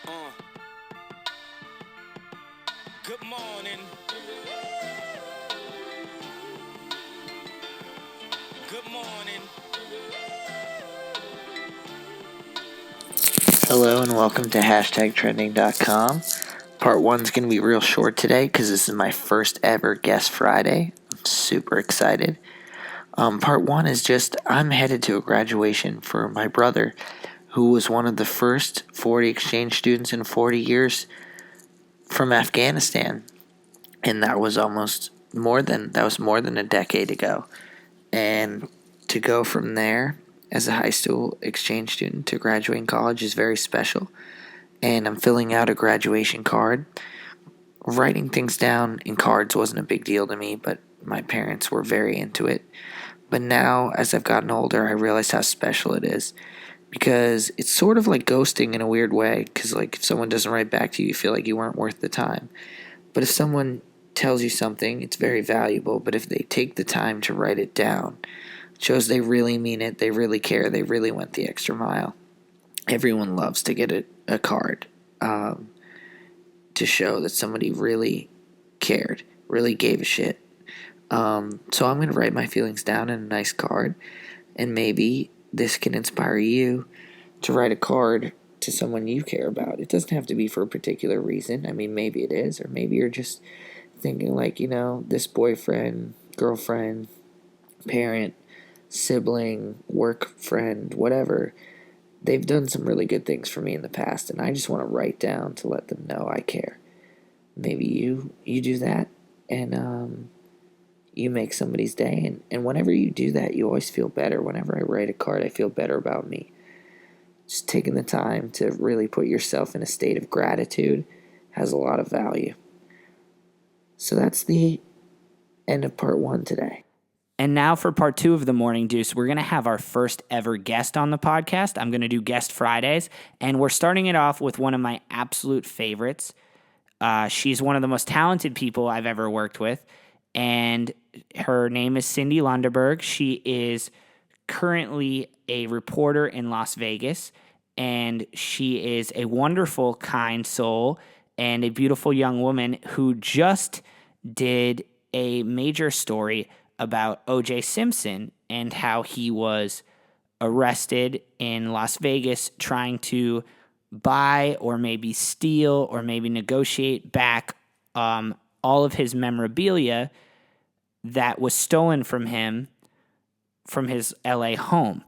Good morning. Good morning. Hello and welcome to hashtagtrending.com. Part 1's going to be real short today because this is my first ever Guest Friday. I'm super excited. Part 1 is just I'm headed to a graduation for my brother, who was one of the first 40 exchange students in 40 years from Afghanistan. And that was more than a decade ago. And to go from there as a high school exchange student to graduating college is very special. And I'm filling out a graduation card. Writing things down in cards wasn't a big deal to me, but my parents were very into it. But now, as I've gotten older, I realize how special it is. Because it's sort of like ghosting in a weird way. Because, if someone doesn't write back to you, you feel like you weren't worth the time. But if someone tells you something, it's very valuable. But if they take the time to write it down, it shows they really mean it, they really care, they really went the extra mile. Everyone loves to get a card to show that somebody really cared, really gave a shit. So I'm going to write my feelings down in a nice card, and maybe this can inspire you to write a card to someone you care about. It doesn't have to be for a particular reason. I mean, maybe it is, or maybe you're just thinking this boyfriend, girlfriend, parent, sibling, work friend, whatever, they've done some really good things for me in the past, and I just want to write down to let them know I care. Maybe you do that, and you make somebody's day, and whenever you do that, you always feel better. Whenever I write a card, I feel better about me. Just taking the time to really put yourself in a state of gratitude has a lot of value. So that's the end of part 1 today. And now for part 2 of the Morning Deuce, we're going to have our first ever guest on the podcast. I'm going to do Guest Fridays, and we're starting it off with one of my absolute favorites. She's one of the most talented people I've ever worked with, and her name is Cyndi Lunderberg. She is currently a reporter in Las Vegas, and she is a wonderful, kind soul and a beautiful young woman who just did a major story about O.J. Simpson and how he was arrested in Las Vegas trying to buy or maybe steal or maybe negotiate back all of his memorabilia that was stolen from him from his LA home.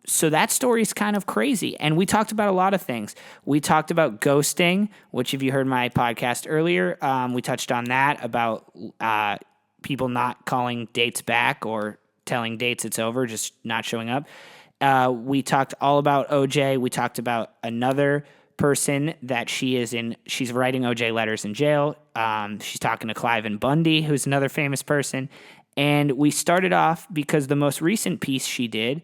So that story is kind of crazy. And we talked about a lot of things. We talked about ghosting, which if you heard my podcast earlier, we touched on that about people not calling dates back or telling dates it's over, just not showing up. We talked all about OJ. We talked about another person that she's writing OJ letters in jail. She's talking to Cliven Bundy, who's another famous person. And we started off because the most recent piece she did,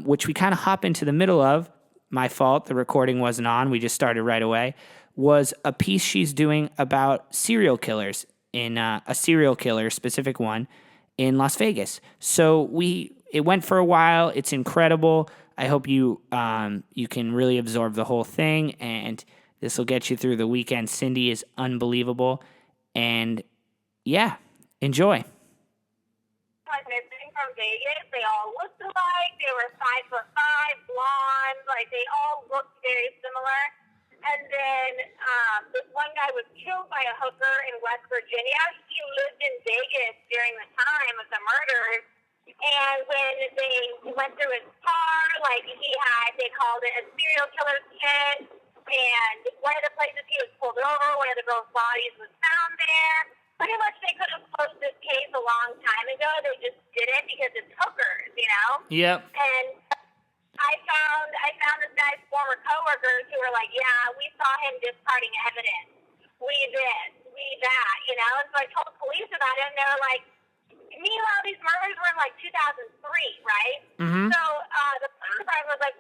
which we kind of hop into the middle of, my fault, the recording wasn't on, we just started right away, was a piece she's doing about serial killers, in a serial killer, specific one, in Las Vegas. So it went for a while. It's incredible. I hope you can really absorb the whole thing, and this will get you through the weekend. Cyndi is unbelievable, and yeah, enjoy. Missing from Vegas, they all looked alike. They were 5'5", blonde. They all looked very similar. And then this one guy was killed by a hooker in West Virginia. He lived in Vegas during the time of the murders. And when they went through his car, they called it a serial killer's kit. And one of the places he was pulled over, one of the girls' bodies was found there. Pretty much they could have closed this case a long time ago. They just didn't because it's hookers, Yep. And I found this guy's former coworkers who were like, yeah, we saw him discarding evidence. We this, we that, And so I told police about it, and they were like, meanwhile, these murders were in 2003, right? Mm-hmm. So the police department was like,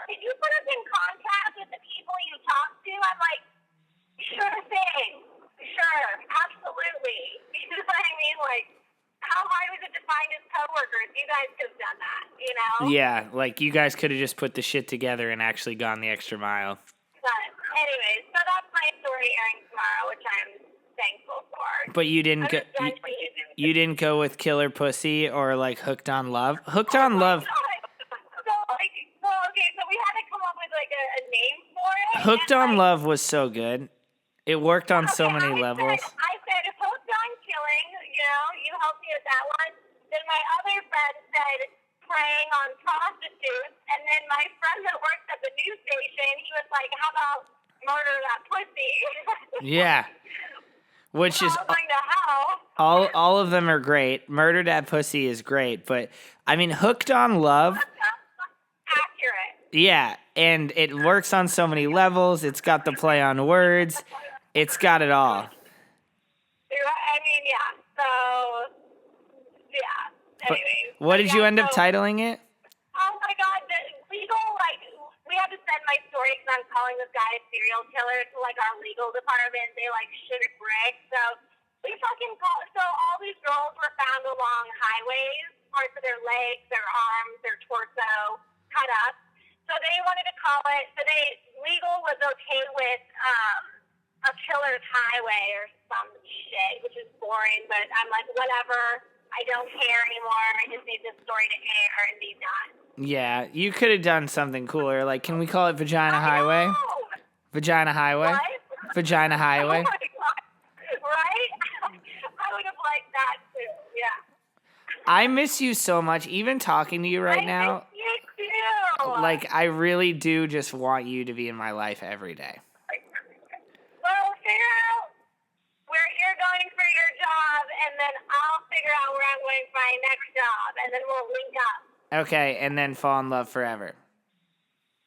did you put us in contact with the people you talked to? I'm like, sure thing. Sure, absolutely. You know what I mean? How hard was it to find his coworkers? You guys could have done that, Yeah, like you guys could have just put the shit together and actually gone the extra mile. But anyways, so that's my story airing tomorrow, which I'm thankful for. But you didn't I'm go. just done tweeting. You didn't go with Killer Pussy or like Hooked on Love. Hooked on Love. So we had to come up with like a name for it. Hooked and, on like, Love was so good. It worked on so okay, many levels. I said Hooked on Killing. You helped me with that one. Then my other friend said preying on prostitutes, and then my friend that works at the news station, he was like, "How about murder that pussy?" Yeah. Which is all of them are great. Murder That Pussy is great, but I mean Hooked on Love. Accurate. Yeah, and it works on so many levels. It's got the play on words. It's got it all. I mean, yeah. So, yeah. But Anyways. what did you end up titling it? Oh my God, the legal, like, we had to send my story because I'm calling this guy a serial killer to, like, our legal department. They, like, shoot a brick. So we fucking so all these girls were found along highways, parts of their legs, their arms, their torso, cut up. So they wanted to call it, legal was okay with, a killer's highway or some shit, which is boring, but I'm like, whatever. I don't care anymore. I just need this story to air and be done. Yeah, you could have done something cooler. Like, can we call it Vagina Highway? Vagina Highway? What? Vagina Highway? Oh my God. Right? I would have liked that too, yeah. I miss you so much. Even talking to you right now, I miss you too. like, I really do just want you to be in my life every day. Well, figure out where you're going for your job, and then I'll figure out where I'm going for my next job, and then we'll link up. Okay, and then fall in love forever.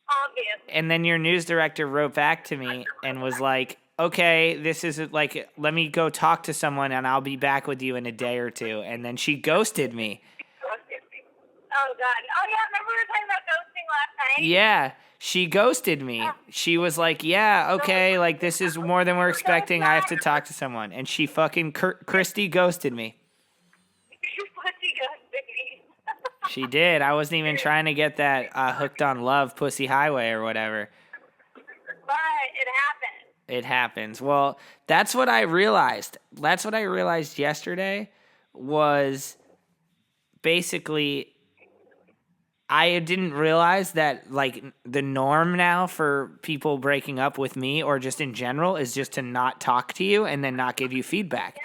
Obvious. And then your news director wrote back to me and was like, okay, this is like, let me go talk to someone and I'll be back with you in a day or two. And then she ghosted me. Oh, God. Oh, yeah, remember we were talking about ghosting last night? Yeah, she ghosted me. She was like, yeah, okay, like this is more than we're expecting. I have to talk to someone. And she fucking, Christy ghosted me. Pussy ghosted me. She did. I wasn't even trying to get that Hooked on Love Pussy Highway or whatever. But it happened. It happens. Well, that's what I realized. That's what I realized yesterday was basically I didn't realize that like the norm now for people breaking up with me or just in general is just to not talk to you and then not give you feedback.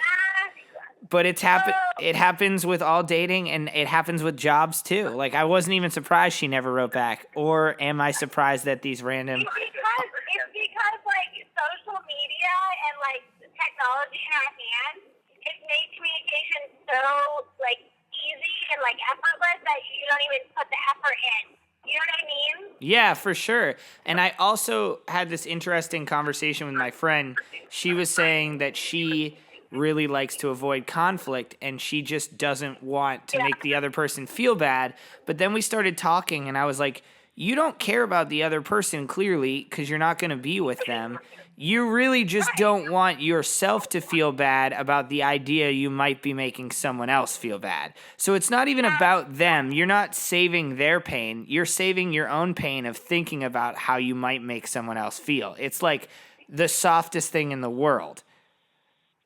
But it happens with all dating and it happens with jobs too. Like I wasn't even surprised she never wrote back. Or am I surprised that these random It's because like social media and like technology in our hands, it made communication so like easy and like effortless that you don't even put the effort in. You know what I mean? Yeah, for sure. And I also had this interesting conversation with my friend. She was saying that she really likes to avoid conflict and she just doesn't want to make the other person feel bad. But then we started talking and I was like, you don't care about the other person clearly because you're not going to be with them. You really just don't want yourself to feel bad about the idea you might be making someone else feel bad. So it's not even about them. You're not saving their pain. You're saving your own pain of thinking about how you might make someone else feel. It's like the softest thing in the world.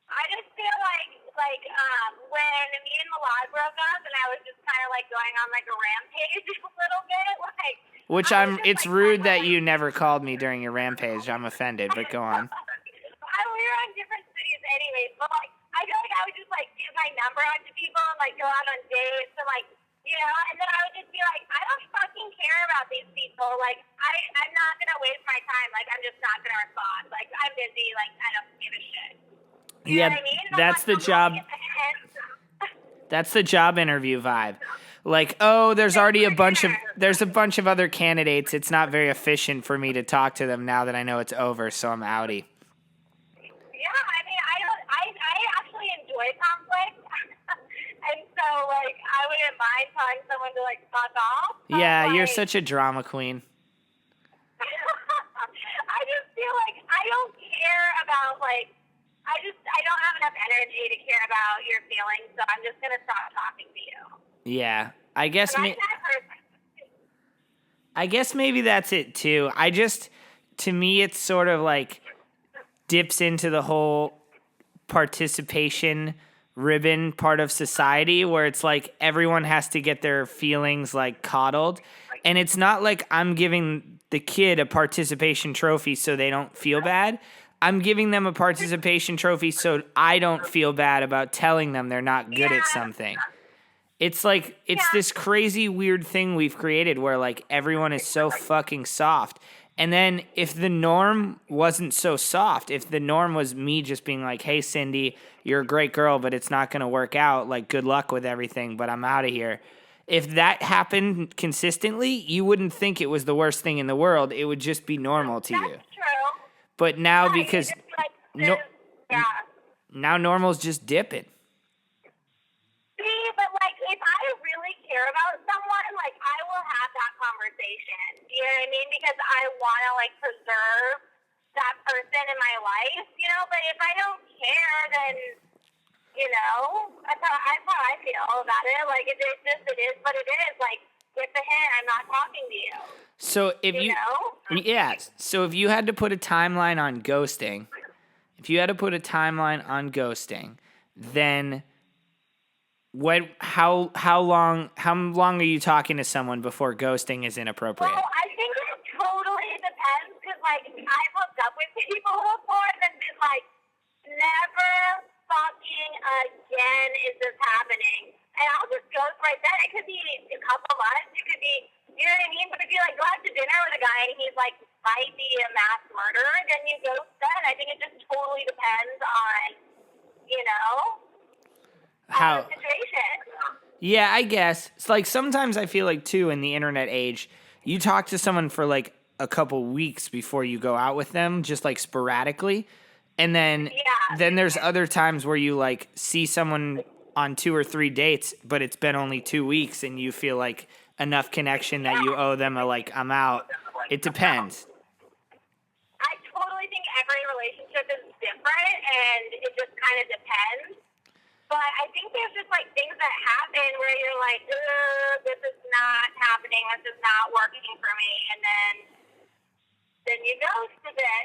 I just feel like when me and Malad broke up and I was just kind of like going on like a rampage a little bit, like. Which it's rude that you never called me during your rampage. I'm offended, but go on. We were on different cities anyways, but like, I feel like I would just like give my number out to people and like go out on dates and like, you know, and then I would just be like, I don't fucking care about these people. Like, I'm not going to waste my time. Like, I'm just not going to respond. Like, I'm busy. Like, I don't give a shit. You know what I mean? That's the job. That's the job interview vibe. Like, oh, there's a bunch of other candidates. It's not very efficient for me to talk to them now that I know it's over, so I'm outie. Yeah, I mean, I actually enjoy conflict, and so like I wouldn't mind telling someone to like fuck off. Yeah, like, you're such a drama queen. I just feel like I don't care about like I don't have enough energy to care about your feelings, so I'm just gonna stop talking to you. Yeah, I guess me. I guess maybe that's it too. To me, it's sort of like dips into the whole participation ribbon part of society where it's like everyone has to get their feelings like coddled. And it's not like I'm giving the kid a participation trophy so they don't feel bad. I'm giving them a participation trophy so I don't feel bad about telling them they're not good at something. It's like, it's this crazy weird thing we've created where like everyone is so fucking soft. And then if the norm wasn't so soft, if the norm was me just being like, hey, Cyndi, you're a great girl, but it's not going to work out. Like, good luck with everything, but I'm out of here. If that happened consistently, you wouldn't think it was the worst thing in the world. It would just be normal to you. That's true. But now Right, because it's like now normal's just dipping. See, but like if I really care about someone, like I will have that conversation. You know what I mean? Because I want to like preserve that person in my life. You know, but if I don't care, then that's how I feel about it. Like it is what it is. Like get the hint. I'm not talking to you. So if so if you had to put a timeline on ghosting, then how long are you talking to someone before ghosting is inappropriate? Well, I think it totally depends because like I've hooked up with people before and been like, never fucking again is this happening. And I'll just ghost right then. It could be a couple months. It could be, you know what I mean? But if you like go out to dinner with a guy and he's like might be a mass murderer, then you ghost then. I think it just totally depends on, How? the situation. Yeah, I guess. It's like sometimes I feel like too in the internet age, you talk to someone for like a couple weeks before you go out with them, just like sporadically. And then there's other times where you like see someone on 2 or 3 dates, but it's been only 2 weeks and you feel like enough connection that you owe them a like, I'm out. It depends. I totally think every relationship is different and it just kind of depends. But I think there's just like things that happen where you're like, this is not happening, this is not working for me, and then you ghost a bit.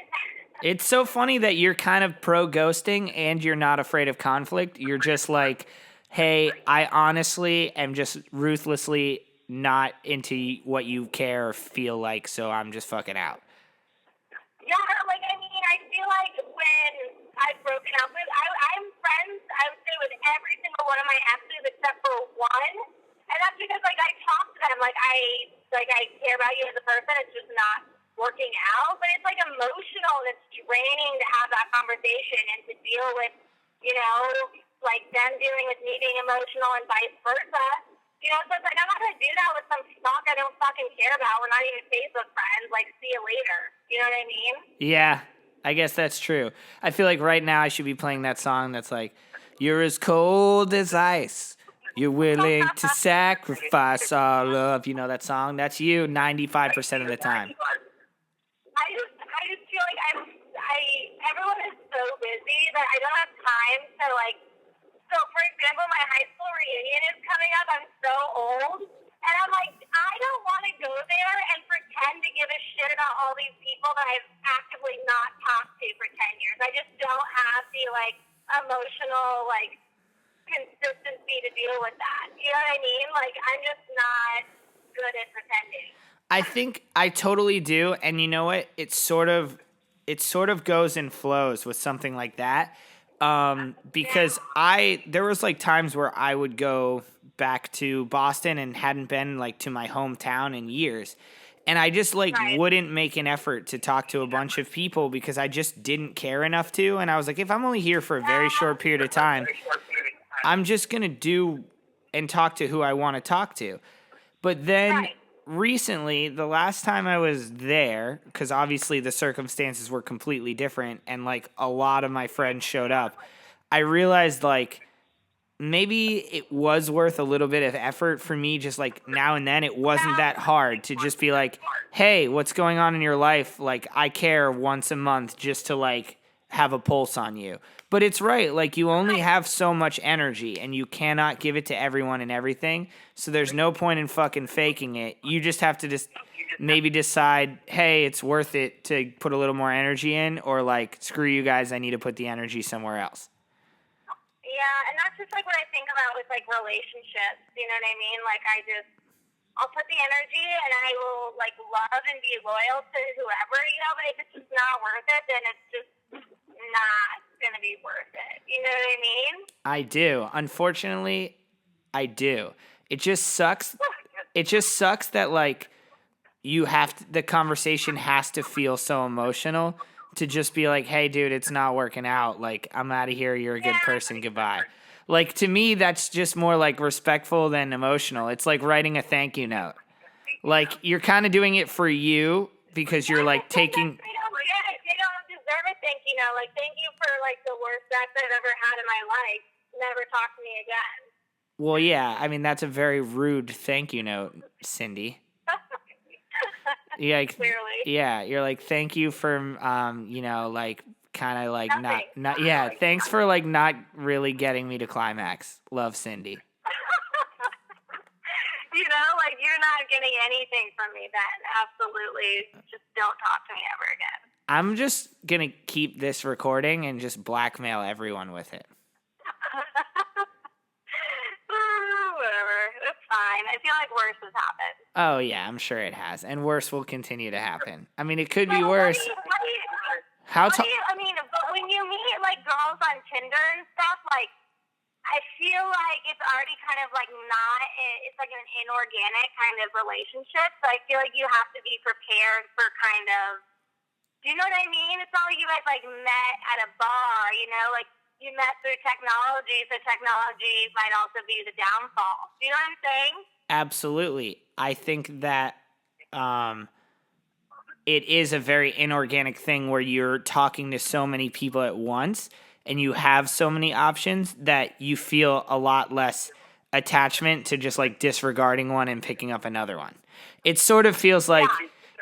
It's so funny that you're kind of pro ghosting and you're not afraid of conflict. You're just like, hey, I honestly am just ruthlessly not into what you care or feel like, so I'm just fucking out. Yeah, like, I mean, I feel like when I've broken up with, I'm friends, I would say, with every single one of my exes except for one. And that's because, like, I talk to them, like, I care about you as a person, it's just not working out. But it's, like, emotional and it's draining to have that conversation and to deal with, like, them dealing with me being emotional and vice versa. So it's like, I'm not going to do that with some schmuck I don't fucking care about. We're not even Facebook friends. Like, see you later. You know what I mean? Yeah, I guess that's true. I feel like right now I should be playing that song that's like, you're as cold as ice. You're willing to sacrifice our love. You know that song? That's you 95% of the time. I just feel like everyone is so busy that I don't have time to, like, so, for example, my high school reunion is coming up. I'm so old. And I'm like, I don't want to go there and pretend to give a shit about all these people that I've actively not talked to for 10 years. I just don't have the, like, emotional, like, consistency to deal with that. You know what I mean? Like, I'm just not good at pretending. I think I totally do. And you know what? It sort of goes in flows with something like that. Because there was like times where I would go back to Boston and hadn't been like to my hometown in years. And I just like wouldn't make an effort to talk to a bunch of people because I just didn't care enough to. And I was like, if I'm only here for a very short period of time, I'm just going to do and talk to who I want to talk to. But then recently, the last time I was there, because obviously the circumstances were completely different and like a lot of my friends showed up, I realized like maybe it was worth a little bit of effort for me just like now and then. It wasn't that hard to just be like, hey, what's going on in your life? Like I care once a month just to like have a pulse on you. But it's right. Like you only have so much energy and you cannot give it to everyone and everything. So there's no point in fucking faking it. You just have to maybe decide, hey, it's worth it to put a little more energy in, or like, screw you guys, I need to put the energy somewhere else. Yeah, and that's just like what I think about with like relationships. You know what I mean? Like I'll put the energy and I will like love and be loyal to whoever, you know, but if it's just not worth it, then it's just not going to be worth it. You know what I mean? I do. Unfortunately, I do. It just sucks. It just sucks that like the conversation has to feel so emotional to just be like, hey, dude, it's not working out. Like, I'm out of here. You're a good person. Goodbye. Like, to me, that's just more like respectful than emotional. It's like writing a thank you note. Like, you're kind of doing it for you because you're like taking. They don't get it. They don't deserve a thank you note. Like, thank you for like the worst sex I've ever had in my life. Never talk to me again. Well, yeah. I mean, that's a very rude thank you note, Cyndi. Yeah, Clearly. Yeah, you're like, thank you for, like, kind of like Nothing. not, yeah, thanks for like not really getting me to climax. Love, Cyndi. You know, like you're not getting anything from me then. Absolutely. Just don't talk to me ever again. I'm just gonna keep this recording and just blackmail everyone with it. Whatever. It's fine. I feel like worse has happened. Oh yeah, I'm sure it has, and worse will continue to happen. I mean, it could be worse. I mean, but when you meet like girls on Tinder and stuff, like I feel like it's already kind of like it's like an inorganic kind of relationship. So I feel like you have to be prepared for kind of, do you know what I mean? It's not like you guys like met at a bar, you know, like you met through technology, so technology might also be the downfall. Do you know what I'm saying? Absolutely. I think that it is a very inorganic thing where you're talking to so many people at once and you have so many options that you feel a lot less attachment to just like disregarding one and picking up another one. It sort of feels like,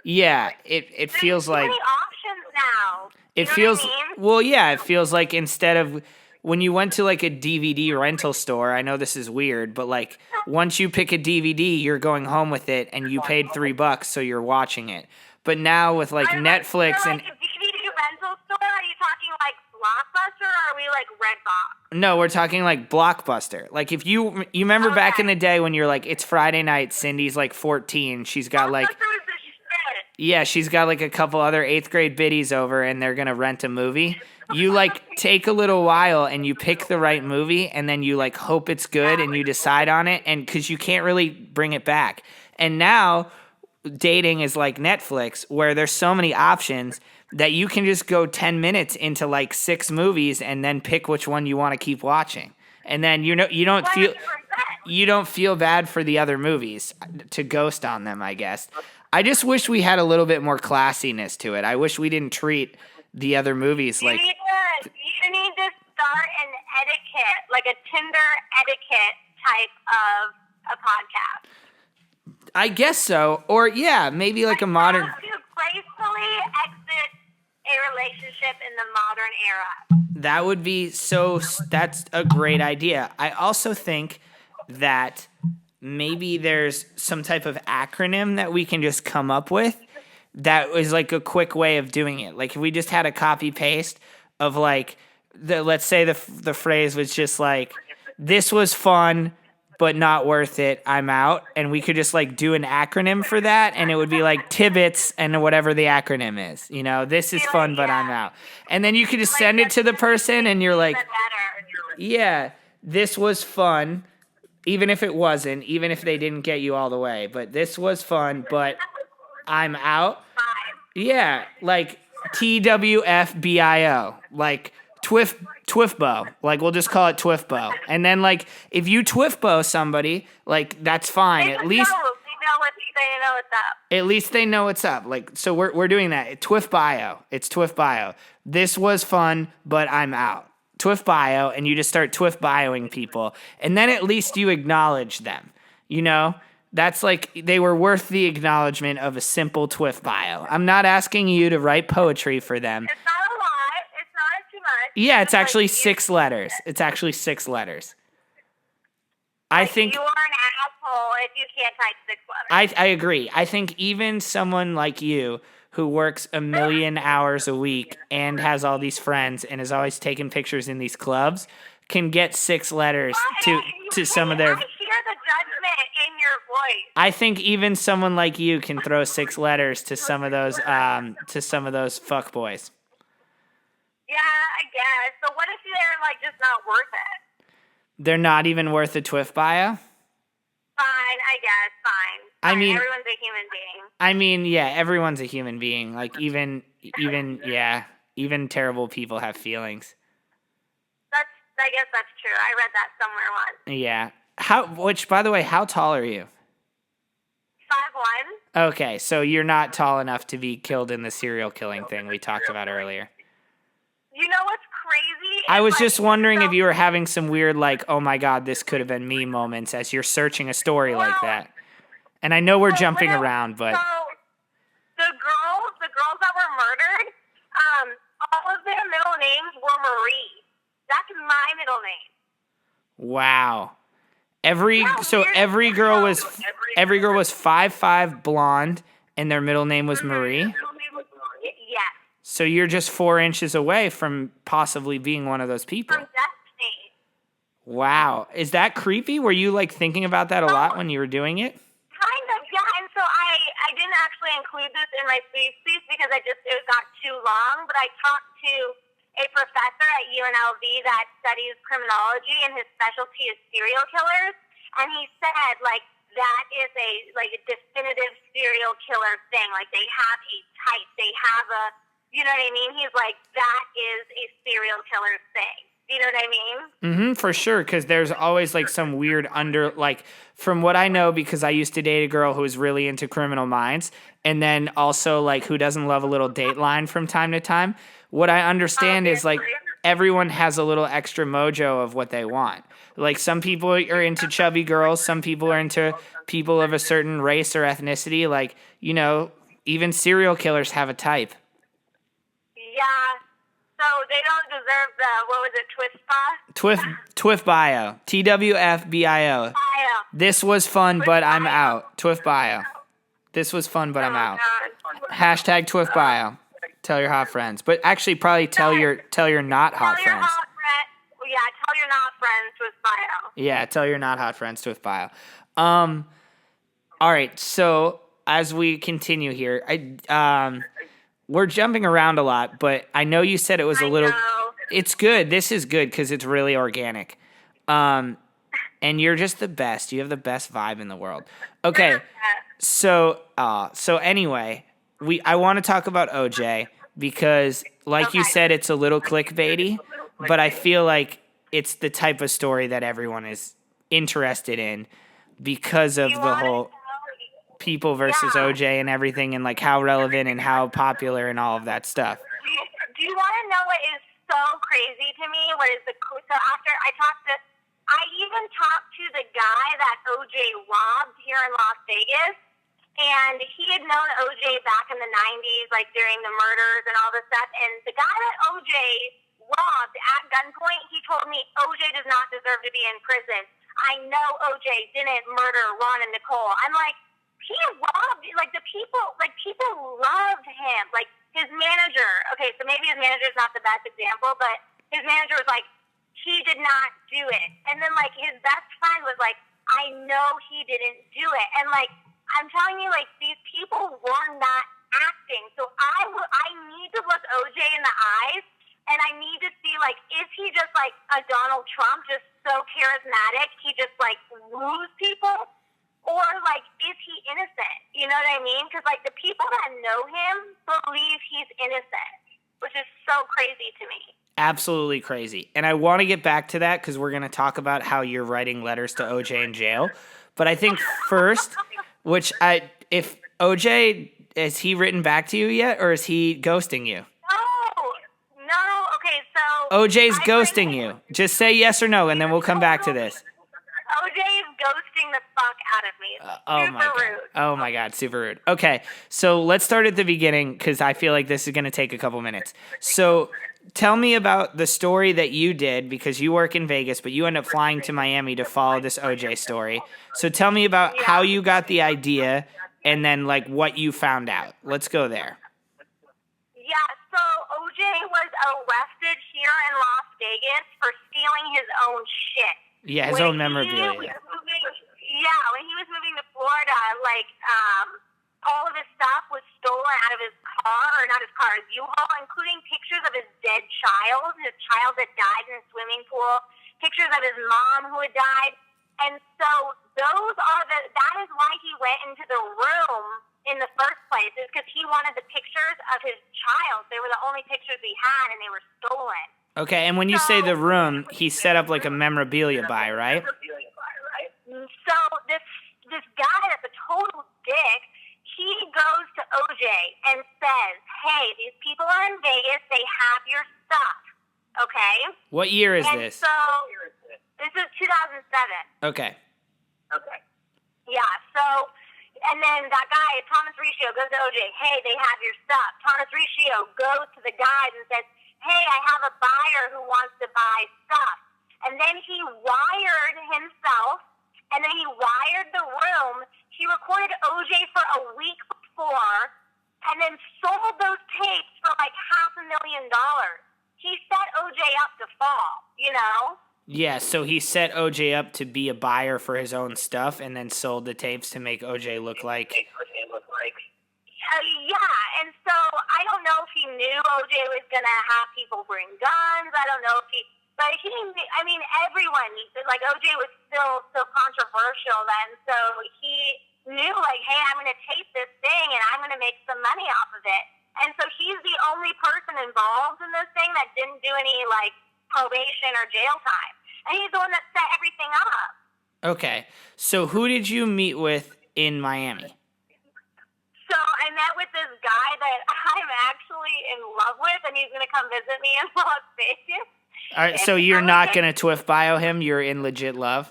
it feels There's like so many options now. it feels, well, yeah, it feels like instead of when you went to like a DVD rental store, I know this is weird, but like once you pick a DVD, you're going home with it and you paid $3, so you're watching it. But now with like Netflix and a DVD rental store, are you talking like Blockbuster or are we like Redbox? no, we're talking like Blockbuster. Like if you remember back in the day when you're like, it's Friday night, Cindy's like 14, she's got like, Blockbuster was the shit. yeah, she's got like a couple other 8th grade biddies over and they're gonna rent a movie. You like take a little while and you pick the right movie and then you like hope it's good and you decide on it, and because you can't really bring it back. And now dating is like Netflix, where there's so many options that you can just go 10 minutes into like 6 movies and then pick which one you want to keep watching. And then you don't feel bad for the other movies to ghost on them, I guess. I just wish we had a little bit more classiness to it. I wish we didn't treat the other movies like. You need to start an etiquette, like a Tinder etiquette type of a podcast. I guess so. Or yeah, maybe like a modern. How to gracefully exit a relationship in the modern era. That would be so. That's a great idea. I also think that maybe there's some type of acronym that we can just come up with that is like a quick way of doing it. Like if we just had a copy paste of like let's say the phrase was just like, this was fun but not worth it, I'm out, and we could just like do an acronym for that, and it would be like Tibbets and whatever the acronym is. You know, this is fun but I'm out. And then you could just send it to the person and you're like, yeah, this was fun, even if it wasn't, even if they didn't get you all the way, but this was fun but I'm out. Yeah, like TWFBIO, like Twiffbo. Like we'll just call it Twiffbo. And then like if you Twiffbo somebody, like that's fine. At least they know what's up. At least they know what's up. Like so we're doing that. Twiffbio. It's Twiffbio. This was fun, but I'm out. Twiffbio, and you just start Twiffbioing people, and then at least you acknowledge them. You know? That's like they were worth the acknowledgement of a simple Twiffbio. I'm not asking you to write poetry for them. It's not a lot. It's not too much. Yeah, it's actually 6 letters. It's actually 6 letters. I Like, think you are an asshole if you can't type 6 letters. I agree. I think even someone like you who works a million hours a week and has all these friends and is always taking pictures in these clubs can get 6 letters to some of their. I hear the judgment in your voice. I think even someone like you can throw 6 letters to some of those fuck boys. Yeah, I guess. So what if they're, like, just not worth it? They're not even worth a Twiff bio? Fine, I guess. Fine. I mean, everyone's a human being. I mean, yeah, everyone's a human being. Like even terrible people have feelings. I guess that's true. I read that somewhere once. Yeah. Which, by the way, how tall are you? 5'1". Okay, so you're not tall enough to be killed in the serial killing thing we talked about earlier. You know what's crazy? I was just wondering if you were having some weird, like, oh my god, this could have been me moments as you're searching a story like that. And I know we're jumping around, but So the girls that were murdered, all of their middle names were Marie. That's my middle name. wow. Every girl was 5'5" blonde, and their middle name was Marie. Yes. So you're just 4 inches away from possibly being one of those people. From destiny. Wow. Is that creepy? Were you like thinking about that a lot when you were doing it? Kind of, yeah. And so I didn't actually include this in my speech because it got too long. But I talked to a professor at UNLV that studies criminology, and his specialty is serial killers. And he said, like, that is a definitive serial killer thing. Like, they have a type. They have a, you know what I mean? He's like, that is a serial killer thing. You know what I mean? Mm-hmm, for sure, because there's always like some weird from what I know, because I used to date a girl who was really into Criminal Minds, and then also like who doesn't love a little Dateline from time to time. What I understand is like everyone has a little extra mojo of what they want. Like some people are into chubby girls, some people are into people of a certain race or ethnicity. Like, you know, even serial killers have a type. Yeah. So they don't deserve Twiff bio. TWFBIO. Bio. This was fun, but I'm out. Twiff bio. This was fun, but I'm out. Hashtag Twiff bio. Tell your hot friends. But actually probably tell your not hot friends. Yeah, tell your not friends Twiff bio. Yeah, tell your not hot friends Twiff bio. All right, so as we continue here, we're jumping around a lot, but I know you said it was a little. It's good. This is good because it's really organic. And you're just the best. You have the best vibe in the world. Okay, so anyway, I want to talk about OJ because, like you said, it's a little clickbaity, but I feel like it's the type of story that everyone is interested in because of the whole people versus OJ and everything, and like how relevant and how popular and all of that stuff. Do you want to know what is so crazy to me? So after I even talked to the guy that OJ robbed here in Las Vegas, and he had known OJ back in the 90s, like during the murders and all this stuff. And the guy that OJ robbed at gunpoint, he told me OJ does not deserve to be in prison. I know OJ didn't murder Ron and Nicole. I'm like, he robbed, like, people loved him. Like, his manager, okay, so maybe his manager is not the best example, but his manager was like, he did not do it. And then, like, his best friend was like, I know he didn't do it. And, like, I'm telling you, like, these people were not acting. So I need to look OJ in the eyes, and I need to see, like, is he just, like, a Donald Trump, just so charismatic, he just, like, woos people? Or, like, is he innocent? You know what I mean? Because, like, the people that know him believe he's innocent, which is so crazy to me. Absolutely crazy. And I want to get back to that because we're going to talk about how you're writing letters to OJ in jail. But I think first, if OJ, has he written back to you yet, or is he ghosting you? No. Okay, so OJ's ghosting you. Just say yes or no, and then we'll come back to this. OJ is ghosting the fuck out of me. Rude. Oh my god, super rude. Okay, so let's start at the beginning because I feel like this is going to take a couple minutes. So tell me about the story that you did, because you work in Vegas, but you end up flying to Miami to follow this OJ story. So tell me about how you got the idea and then like what you found out. Let's go there. Yeah, so OJ was arrested here in Las Vegas for stealing his own shit. Yeah, his own memorabilia. When he was moving to Florida, all of his stuff was stolen out of his car, or not his car, his U-Haul, including pictures of his dead child that died in a swimming pool, pictures of his mom who had died. And so that is why he went into the room in the first place, is because he wanted the pictures of his child. They were the only pictures he had, and they were stolen. Okay, and when you say the room, he set up like a memorabilia buy, right? So this guy that's a total dick, he goes to OJ and says, hey, these people are in Vegas, they have your stuff, okay? What year is this? So, this is 2007. Okay. Yeah, so, and then that guy, Thomas Riccio, goes to OJ, hey, they have your stuff. Thomas Riccio goes to the guys and says, hey, I have a buyer who wants to buy stuff. And then he wired himself, and then he wired the room. He recorded OJ for a week before, and then sold those tapes for like $500,000. He set OJ up to fall, you know? Yeah, so he set OJ up to be a buyer for his own stuff and then sold the tapes to make OJ look like... Yeah, and so I don't know if he knew OJ was going to have people bring guns. I don't know if he... But everyone, like, OJ was still so controversial then, so he knew, like, hey, I'm going to tape this thing and I'm going to make some money off of it. And so he's the only person involved in this thing that didn't do any, like, probation or jail time. And he's the one that set everything up. Okay, so who did you meet with in Miami? So I met with this guy that I'm actually in love with, and he's going to come visit me in Las Vegas. All right, so you're not going to Twiff bio him? You're in legit love?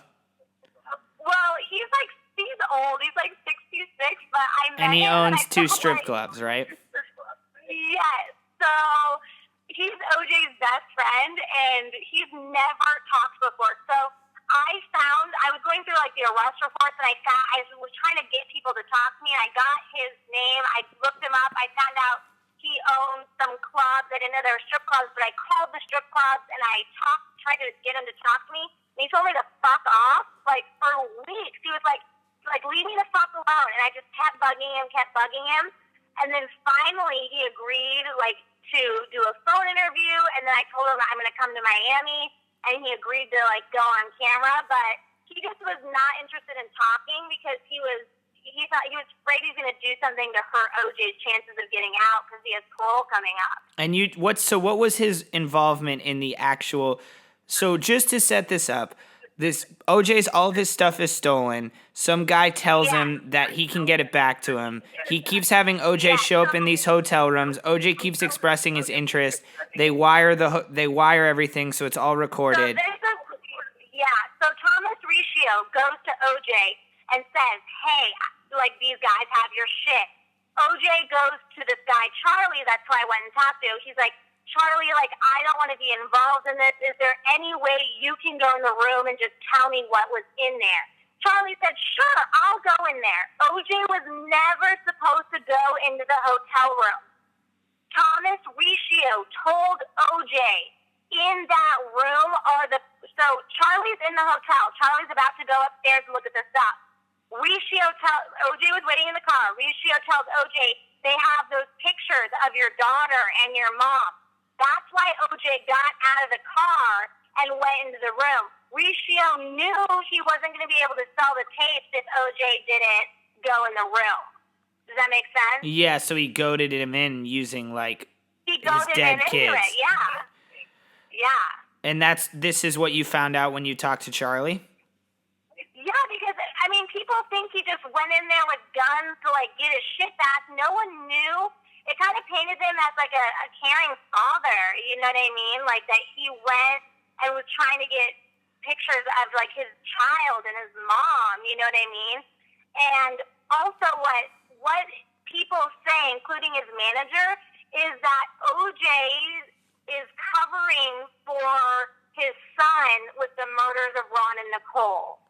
Well, he's old. He's like 66, but I met him. And he owns 2 felt strip clubs, right? Yes. So he's OJ's best friend, and he's never talked before. So I was going through like the arrest reports, and I was trying to get people to talk to me, and I got his name. I looked him up. I found out he owned some clubs. I didn't know they were strip clubs, but I called the strip clubs, and I tried to get him to talk to me, and he told me to fuck off, like, for weeks. He was like, leave me the fuck alone, and I just kept bugging him, and then finally he agreed, like, to do a phone interview, and then I told him I'm going to come to Miami, and he agreed to, like, go on camera, but he just was not interested in talking because he was afraid he's going to do something to hurt OJ's chances of getting out because he has parole coming up. And what was his involvement in the actual? So just to set this up, all of his stuff is stolen. Some guy tells him that he can get it back to him. He keeps having OJ show up in these hotel rooms. OJ keeps expressing his interest. They wire everything, so it's all recorded. So Thomas Riccio goes to OJ and says, hey, like, these guys have your shit. OJ goes to this guy, Charlie, that's who I went and talked to. He's like, Charlie, like, I don't want to be involved in this. Is there any way you can go in the room and just tell me what was in there? Charlie said, sure, I'll go in there. OJ was never supposed to go into the hotel room. Thomas Riccio told OJ in that room so Charlie's in the hotel. Charlie's about to go upstairs and look at the stuff. OJ was waiting in the car. Riccio tells OJ, they have those pictures of your daughter and your mom. That's why OJ got out of the car and went into the room. Riccio knew he wasn't going to be able to sell the tapes if OJ didn't go in the room. Does that make sense? Yeah, so he goaded him in using, like, his him dead kids. into it. Yeah. And this is what you found out when you talked to Charlie? Yeah, because, people think he just went in there with guns to, like, get his shit back. No one knew. It kind of painted him as, like, a caring father, you know what I mean? Like, that he went and was trying to get pictures of, like, his child and his mom, you know what I mean? And also what people say, including his manager, is that OJ is covering for his son with the murders of Ron and Nicole.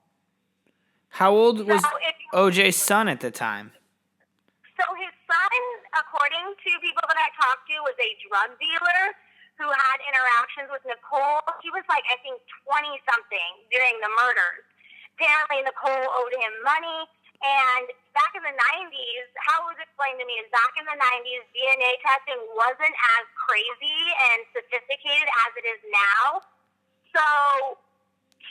How old was So OJ's son at the time? So his son, according to people that I talked to, was a drug dealer who had interactions with Nicole. He was like, I think, 20-something during the murders. Apparently, Nicole owed him money. And back in the 90s, how it was explained to me is back in the 90s, DNA testing wasn't as crazy and sophisticated as it is now. So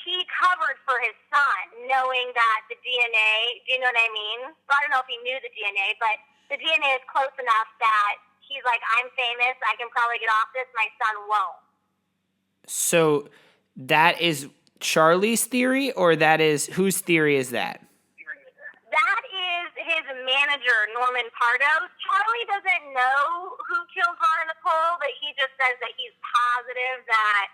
he covered for his son, knowing that the DNA, do you know what I mean? Well, I don't know if he knew the DNA, but the DNA is close enough that he's like, I'm famous, I can probably get off this, my son won't. So that is Charlie's theory, or that is, whose theory is that? That is his manager, Norman Pardo. Charlie doesn't know who killed Ron and Nicole, but he just says that he's positive that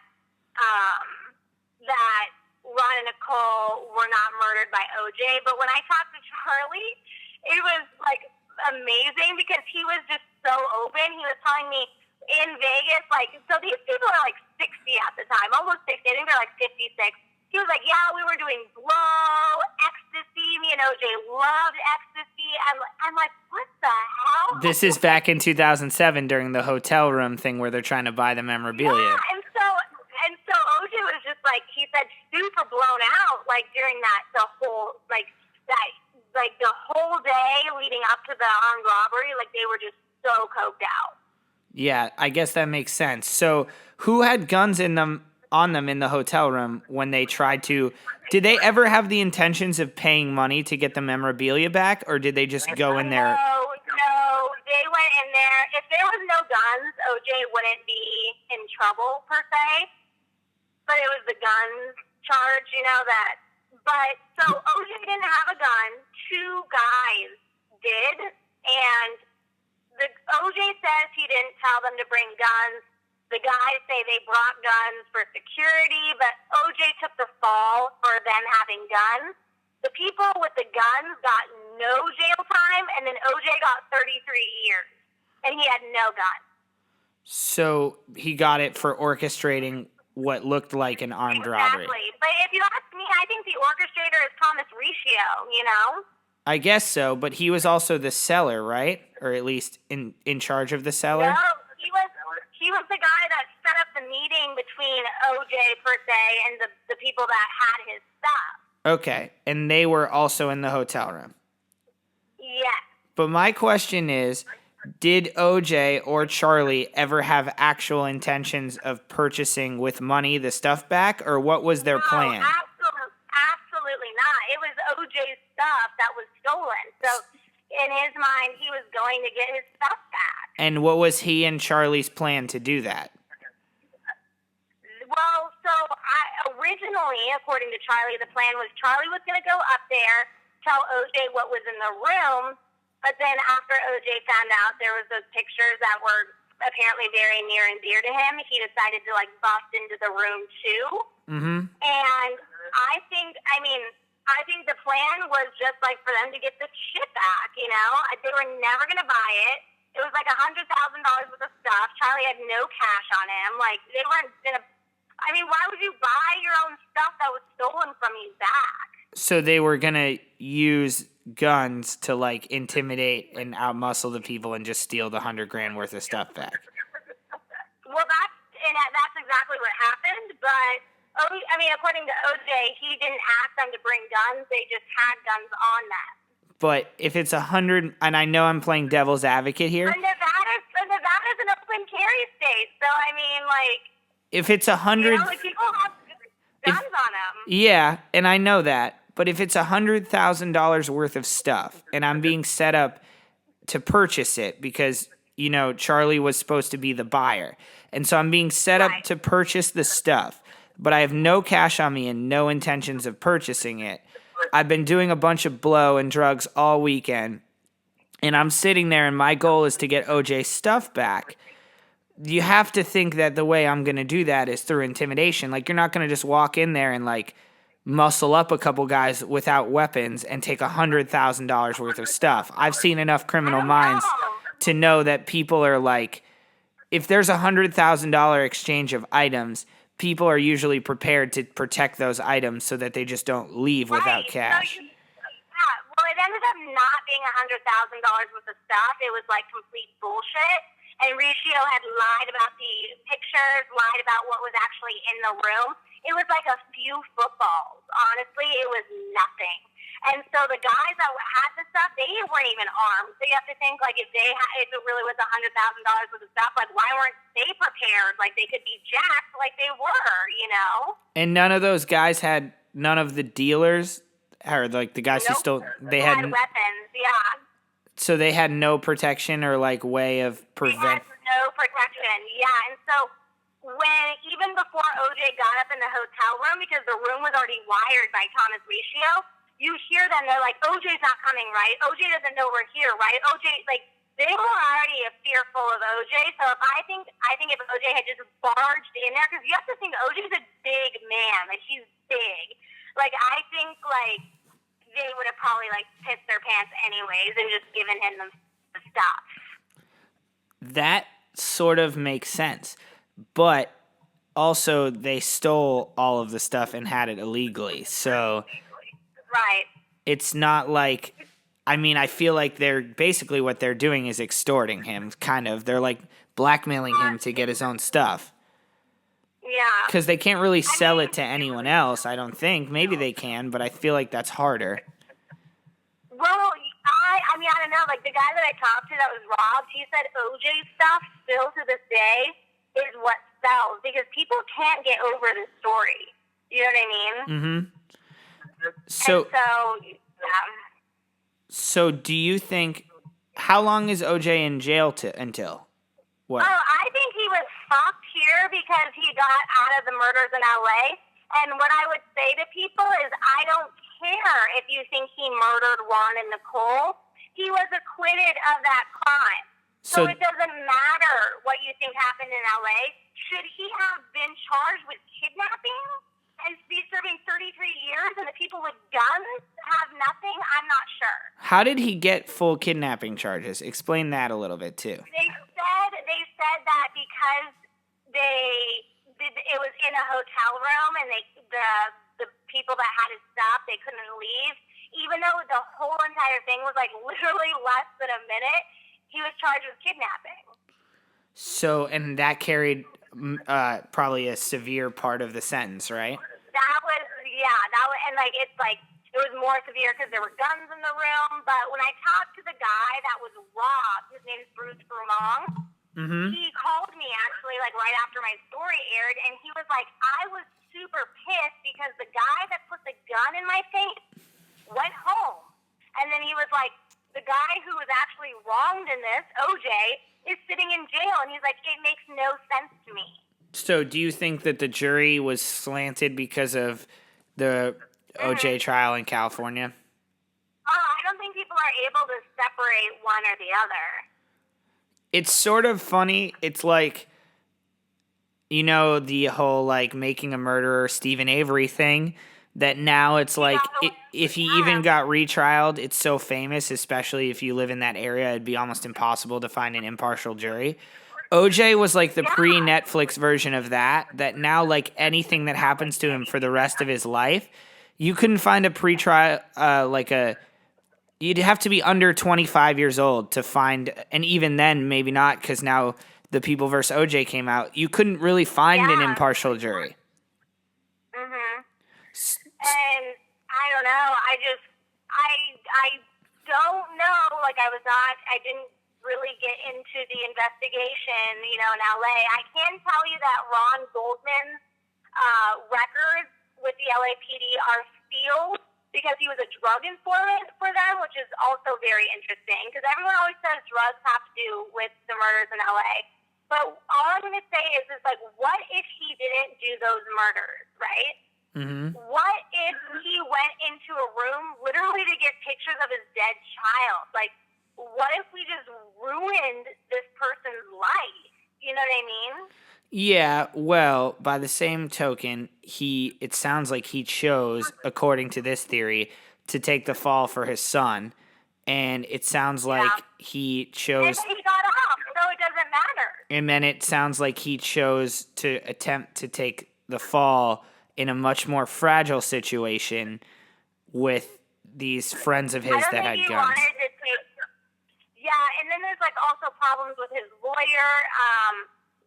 that Ron and Nicole were not murdered by OJ. But when I talked to Charlie, it was like amazing because he was just so open. He was telling me in Vegas, like, so these people are like 60 at the time, almost 60. I think they're like 56. He was like, yeah, we were doing blow, ecstasy. Me and OJ loved ecstasy. I'm like, what the hell? This is back in 2007 during the hotel room thing where they're trying to buy the memorabilia. Yeah, and so OJ was just like, he said, super blown out, like during the whole day leading up to the armed robbery, like they were just so coked out. Yeah, I guess that makes sense. So who had guns on them in the hotel room when they tried to? Did they ever have the intentions of paying money to get the memorabilia back, or did they just go in there? No, they went in there. If there was no guns, OJ wouldn't be in trouble per se. But it was the guns charge, that. But so OJ didn't have a gun. Two guys did, and the OJ says he didn't tell them to bring guns. The guys say they brought guns for security, but OJ took the fall for them having guns. The people with the guns got no jail time, and then OJ got 33 years, and he had no gun. So he got it for orchestrating what looked like an armed robbery. Exactly. But if you ask me, I think the orchestrator is Thomas Riccio, I guess so, but he was also the seller, right? Or at least in charge of the seller? No, he was the guy that set up the meeting between OJ, per se, and the people that had his stuff. Okay, and they were also in the hotel room. Yes. But my question is, did OJ or Charlie ever have actual intentions of purchasing with money the stuff back, or what was their plan? Absolutely not. It was OJ's stuff that was stolen. So in his mind, he was going to get his stuff back. And what was he and Charlie's plan to do that? Well, so originally, according to Charlie, the plan was Charlie was going to go up there, tell OJ what was in the room, but then after OJ found out there was those pictures that were apparently very near and dear to him, he decided to, bust into the room, too. Mm-hmm. And I think the plan was just, for them to get the shit back, They were never going to buy it. It was $100,000 worth of stuff. Charlie had no cash on him. They weren't going to... why would you buy your own stuff that was stolen from you back? So they were going to use guns to, intimidate and outmuscle the people and just steal the $100,000 worth of stuff back. Well, that's exactly what happened, but... according to OJ, he didn't ask them to bring guns. They just had guns on them. But if it's 100, and I know I'm playing devil's advocate here. Nevada's an open carry state, so if it's 100, people have guns on them. Yeah, and I know that. But if it's $100,000 worth of stuff, and I'm being set up to purchase it because Charlie was supposed to be the buyer, and so I'm being set up to purchase the stuff, but I have no cash on me and no intentions of purchasing it. I've been doing a bunch of blow and drugs all weekend, and I'm sitting there, and my goal is to get OJ's stuff back. You have to think that the way I'm going to do that is through intimidation. You're not going to just walk in there and, muscle up a couple guys without weapons and take $100,000 worth of stuff. I've seen enough Criminal Minds to know that people are, if there's $100,000 exchange of items, people are usually prepared to protect those items so that they just don't leave without cash. Well, it ended up not being $100,000 worth of stuff. It was like complete bullshit. And Riccio had lied about the pictures, lied about what was actually in the room. It was like a few footballs. Honestly, it was nothing. And so the guys that had the stuff, they weren't even armed. So you have to think, like, if it really was $100,000 worth of stuff, like, why weren't they prepared? Like, they could be jacked like they were, you know? And none of those guys had, none of the dealers, or like the guys who stole, they had weapons, yeah. So they had no protection or like way of They had no protection, yeah. And so even before OJ got up in the hotel room, because the room was already wired by Thomas Riccio, you hear them, they're like, OJ's not coming, right? OJ doesn't know we're here, right? OJ, like, they were already fearful of OJ. So I think if OJ had just barged in there, because you have to think OJ's a big man, like, he's big. Like, I think, like, they would have probably, like, pissed their pants anyways and just given him the stuff. That sort of makes sense. But also, they stole all of the stuff and had it illegally. So Right. It's not like, I mean, I feel like basically what they're doing is extorting him, kind of. They're, like, blackmailing him to get his own stuff. Yeah. Because they can't really sell it to anyone else, I don't think. Maybe they can, but I feel like that's harder. Well, I mean, I don't know. Like, the guy that I talked to that was robbed, he said OJ stuff still to this day is what sells because people can't get over the story. You know what I mean? Mm-hmm. So yeah. So do you think, how long is OJ in jail until? What? Oh, I think he was fucked here because he got out of the murders in LA. And what I would say to people is I don't care if you think he murdered Juan and Nicole. He was acquitted of that crime. So it doesn't matter what you think happened in LA. Should he have been charged with kidnapping and be serving 33 years and the people with guns have nothing? I'm not sure. How did he get full kidnapping charges? Explain that a little bit too. They said that because it was in a hotel room and the people that had his stuff, they couldn't leave. Even though the whole entire thing was like literally less than a minute, he was charged with kidnapping. So, and that carried probably a severe part of the sentence, right? That was, and like, it's like, it was more severe because there were guns in the room. But when I talked to the guy that was robbed, his name is Bruce Brumong, he called me actually like right after my story aired, and he was like, I was super pissed because the guy that put the gun in my face went home. And then he was like, the guy who was actually wronged in this, OJ, is sitting in jail. And he's like, it makes no sense to me. So do you think that the jury was slanted because of the OJ trial in California? I don't think people are able to separate one or the other. It's sort of funny. It's like, you know, the whole like making a murderer Stephen Avery thing, that now it's like if he even got retrialed, it's so famous, especially if you live in that area, it'd be almost impossible to find an impartial jury. OJ was like the pre-Netflix version of that now like anything that happens to him for the rest of his life, you couldn't find a pre-trial, you'd have to be under 25 years old to find, and even then, maybe not, because now the People vs. OJ came out. You couldn't really find an impartial jury. And I don't know. I don't know. Like, I didn't really get into the investigation, you know, in LA. I can tell you that Ron Goldman's records with the LAPD are sealed because he was a drug informant for them, which is also very interesting because everyone always says drugs have to do with the murders in LA. But all I'm going to say is like, what if he didn't do those murders, right? What if he went into a room literally to get pictures of his dead child? Like, what if we just ruined this person's life? You know what I mean? Yeah, well, by the same token, it sounds like he chose, according to this theory, to take the fall for his son. And it sounds like he chose... And he got off, so it doesn't matter. And then it sounds like he chose to attempt to take the fall in a much more fragile situation with these friends of his that had he guns. Wanted to take, yeah, and then there's like also problems with his lawyer.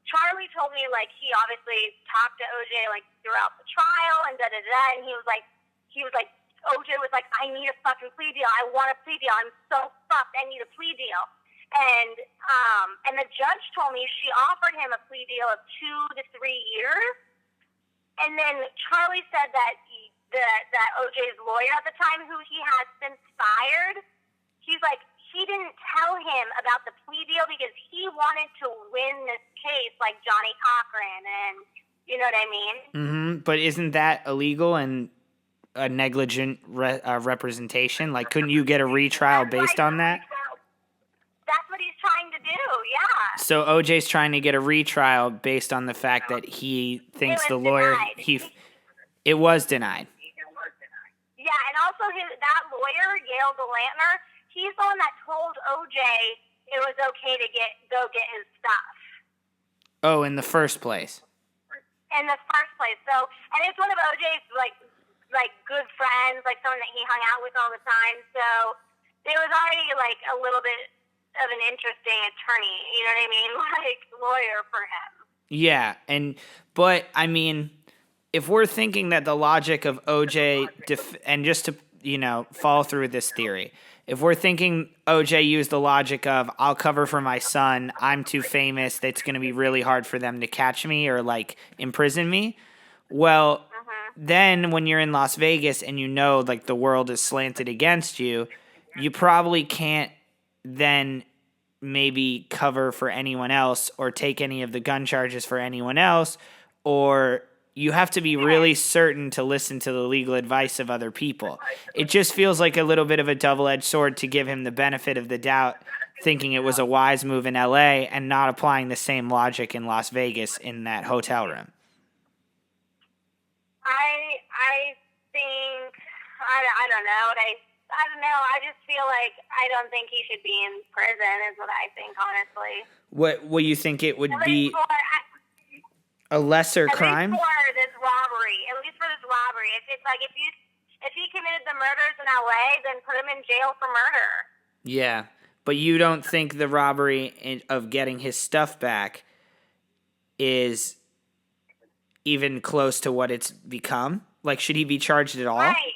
Charlie told me like he obviously talked to OJ like throughout the trial and and he was like OJ was like, I need a fucking plea deal. I want a plea deal. I'm so fucked. I need a plea deal. And the judge told me she offered him a plea deal of 2 to 3 years. And then Charlie said that that OJ's lawyer at the time, who he has since fired, he's like, he didn't tell him about the plea deal because he wanted to win this case like Johnny Cochran, and you know what I mean? Mm-hmm. But isn't that illegal and a negligent representation? Like, couldn't you get a retrial based on that? That's what he's trying to do, yeah. So OJ's trying to get a retrial based on the fact that he thinks the lawyer it was denied. Yeah, and also that lawyer, Yale DeLantner, he's the one that told OJ it was okay to go get his stuff. Oh, in the first place. In the first place. So, and it's one of OJ's like good friends, like someone that he hung out with all the time. So it was already like a little bit of an interesting attorney, you know what I mean? Like lawyer for him. Yeah, but I mean, if we're thinking that the logic of OJ and just to, follow through with this theory, if we're thinking OJ used the logic of I'll cover for my son, I'm too famous, that's going to be really hard for them to catch me or like imprison me. Well, then when you're in Las Vegas and like the world is slanted against you, you probably can't then maybe cover for anyone else or take any of the gun charges for anyone else, or you have to be really certain to listen to the legal advice of other people. It just feels like a little bit of a double-edged sword to give him the benefit of the doubt, thinking it was a wise move in LA and not applying the same logic in Las Vegas in that hotel room. I think, I don't know. I don't know. I just feel like I don't think he should be in prison is what I think, honestly. What you think it would be a lesser crime? At least for this robbery. It's like if he committed the murders in LA, then put him in jail for murder. Yeah, but you don't think the robbery of getting his stuff back is even close to what it's become? Like, should he be charged at all? Right.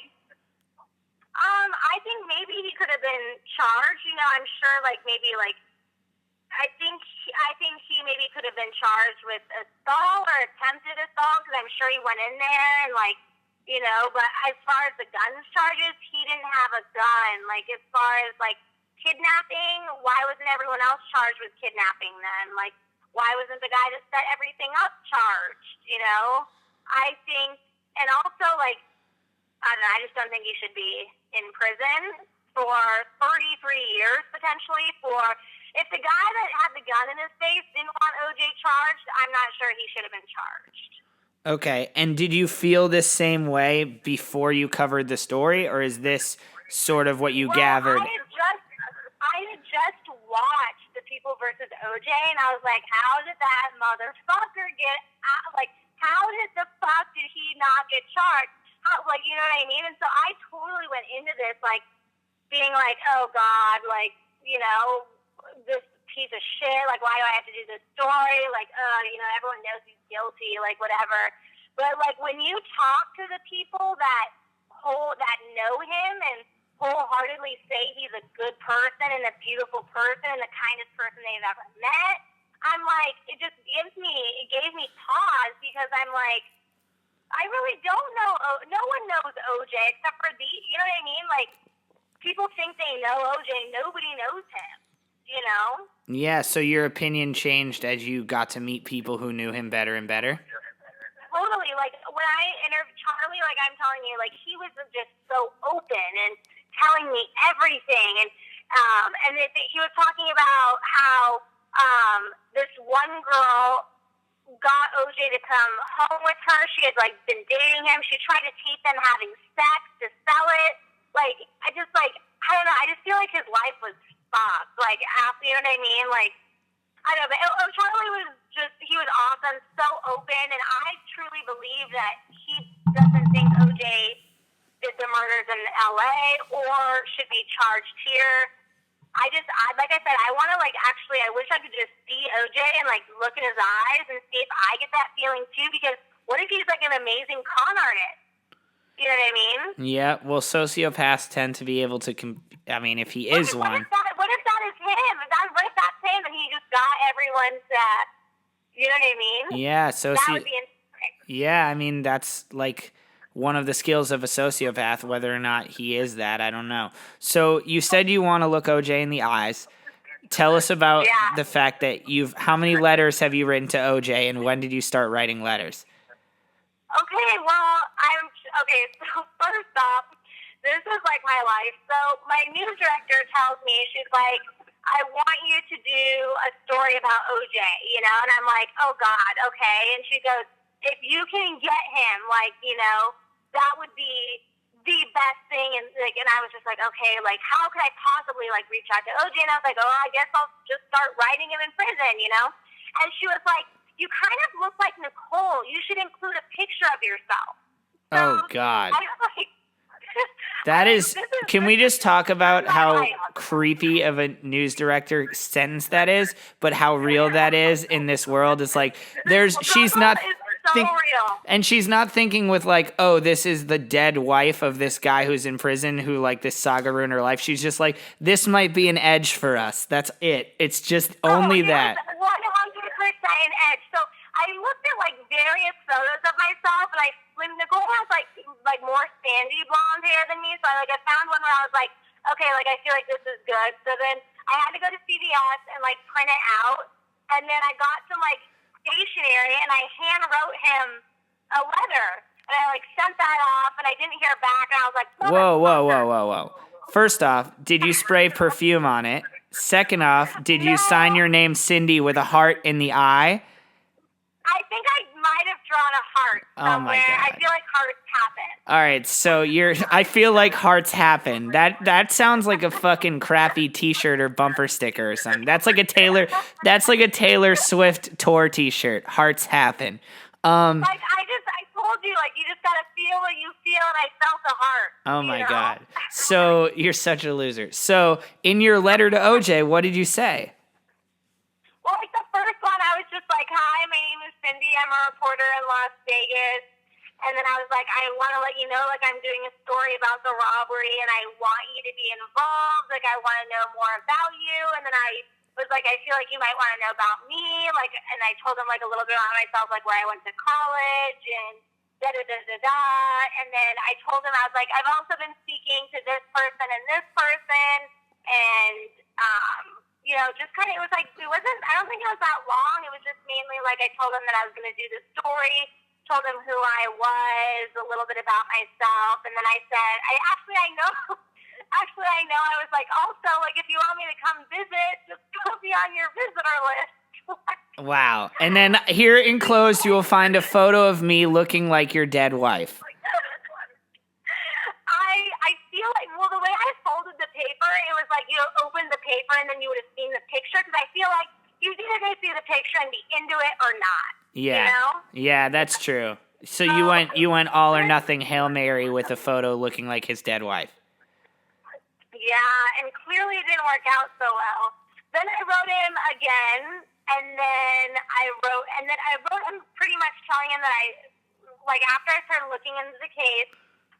I think maybe he could have been charged. I'm sure, I think he maybe could have been charged with assault or attempted assault because I'm sure he went in there and, but as far as the guns charges, he didn't have a gun. Like, as far as, kidnapping, why wasn't everyone else charged with kidnapping then? Like, why wasn't the guy that set everything up charged, I think, and also, I don't know, I just don't think he should be in prison for 33 years, potentially, if the guy that had the gun in his face didn't want OJ charged, I'm not sure he should have been charged. Okay, and did you feel this same way before you covered the story, or is this sort of what you gathered? I had just watched The People versus OJ, and I was like, how did that motherfucker get out? Like, how the fuck did he not get charged? You know what I mean? And so I totally went into this, being like, oh, God, this piece of shit, why do I have to do this story? Everyone knows he's guilty, whatever. But, when you talk to the people that know him and wholeheartedly say he's a good person and a beautiful person and the kindest person they've ever met, I'm like, it gave me pause because I'm like, I really don't know. No one knows OJ except for you know what I mean? People think they know OJ. Nobody knows him, Yeah, so your opinion changed as you got to meet people who knew him better and better? Totally. When I interviewed Charlie, I'm telling you, he was just so open and telling me everything. And he was talking about how this one girl got OJ to come home with her. She had been dating him. She tried to tape them having sex to sell it. I don't know. I just feel like his life was fucked. You know what I mean? I know, but Charlie was he was awesome, so open, and I truly believe that he doesn't think OJ did the murders in LA or should be charged here. Like I said, I want to, actually, I wish I could just see OJ and, look in his eyes and see if I get that feeling, too, because what if he's, an amazing con artist? You know what I mean? Yeah, well, sociopaths tend to be able to, if he is one. What if that is him? What if that's him and he just got everyone to, you know what I mean? Yeah, that would be interesting. Yeah, that's, one of the skills of a sociopath. Whether or not he is that, I don't know. So you said you want to look OJ in the eyes. Tell us about the fact that how many letters have you written to OJ, and when did you start writing letters? Okay, well, so first off, this is my life. So my news director tells me, she's like, I want you to do a story about OJ, and I'm like, oh God, okay. And she goes, if you can get him, that would be the best thing. And I was just like, okay, how could I possibly reach out to OJ? And I was like, oh, I guess I'll just start writing him in prison, And she was like, you kind of look like Nicole. You should include a picture of yourself. So Oh God. I was like, that is. Can we just talk about how creepy of a news director sentence that is, but how real that is in this world? It's she's not. Real. And she's not thinking with oh, this is the dead wife of this guy who's in prison who this saga ruined her life. She's just this might be an edge for us. That's it. It's just only that. 100% an edge. So I looked at various photos of myself, and Nicole has more sandy blonde hair than me. So I found one where I was okay, I feel like this is good. So then I had to go to CVS and print it out, and then I got some stationery, and I hand wrote him a letter, and I sent that off, and I didn't hear back, and I was like, whoa. First off, did you spray perfume on it? Second off, did you sign your name Cyndi with a heart in the eye? I think I might have drawn a heart somewhere. Oh my God. I feel like hearts happen. All right, so I feel like hearts happen. That sounds like a fucking crappy T-shirt or bumper sticker or something. That's like a Taylor Swift tour T-shirt. Hearts happen. I told you, you just gotta feel what you feel, and I felt the heart. Oh my God. So you're such a loser. So in your letter to OJ, what did you say? Well, the first one, I was just like, hi, my name is Cyndi. I'm a reporter in Las Vegas. And then I was like, I want to let you know, I'm doing a story about the robbery, and I want you to be involved. I want to know more about you. And then I was like, I feel like you might want to know about me. And I told him, a little bit about myself, where I went to college and da-da-da-da-da. And then I told him, I was like, I've also been speaking to this person and this person. And, just kind of, it was it wasn't, I don't think it was that long. It was just mainly I told him that I was going to do the story, told him who I was, a little bit about myself. And then I said, I know. I was like, also, if you want me to come visit, just put me on your visitor list. Wow. And then here enclosed, you will find a photo of me looking like your dead wife. I feel the way I folded the paper, it was you opened the paper and then you would have seen the picture, because I feel you either going to see the picture and be into it or not. Yeah. You know? Yeah, that's true. So you went all or nothing Hail Mary with a photo looking like his dead wife. Yeah, and clearly it didn't work out so well. Then I wrote him again, and then I wrote him pretty much telling him that after I started looking into the case,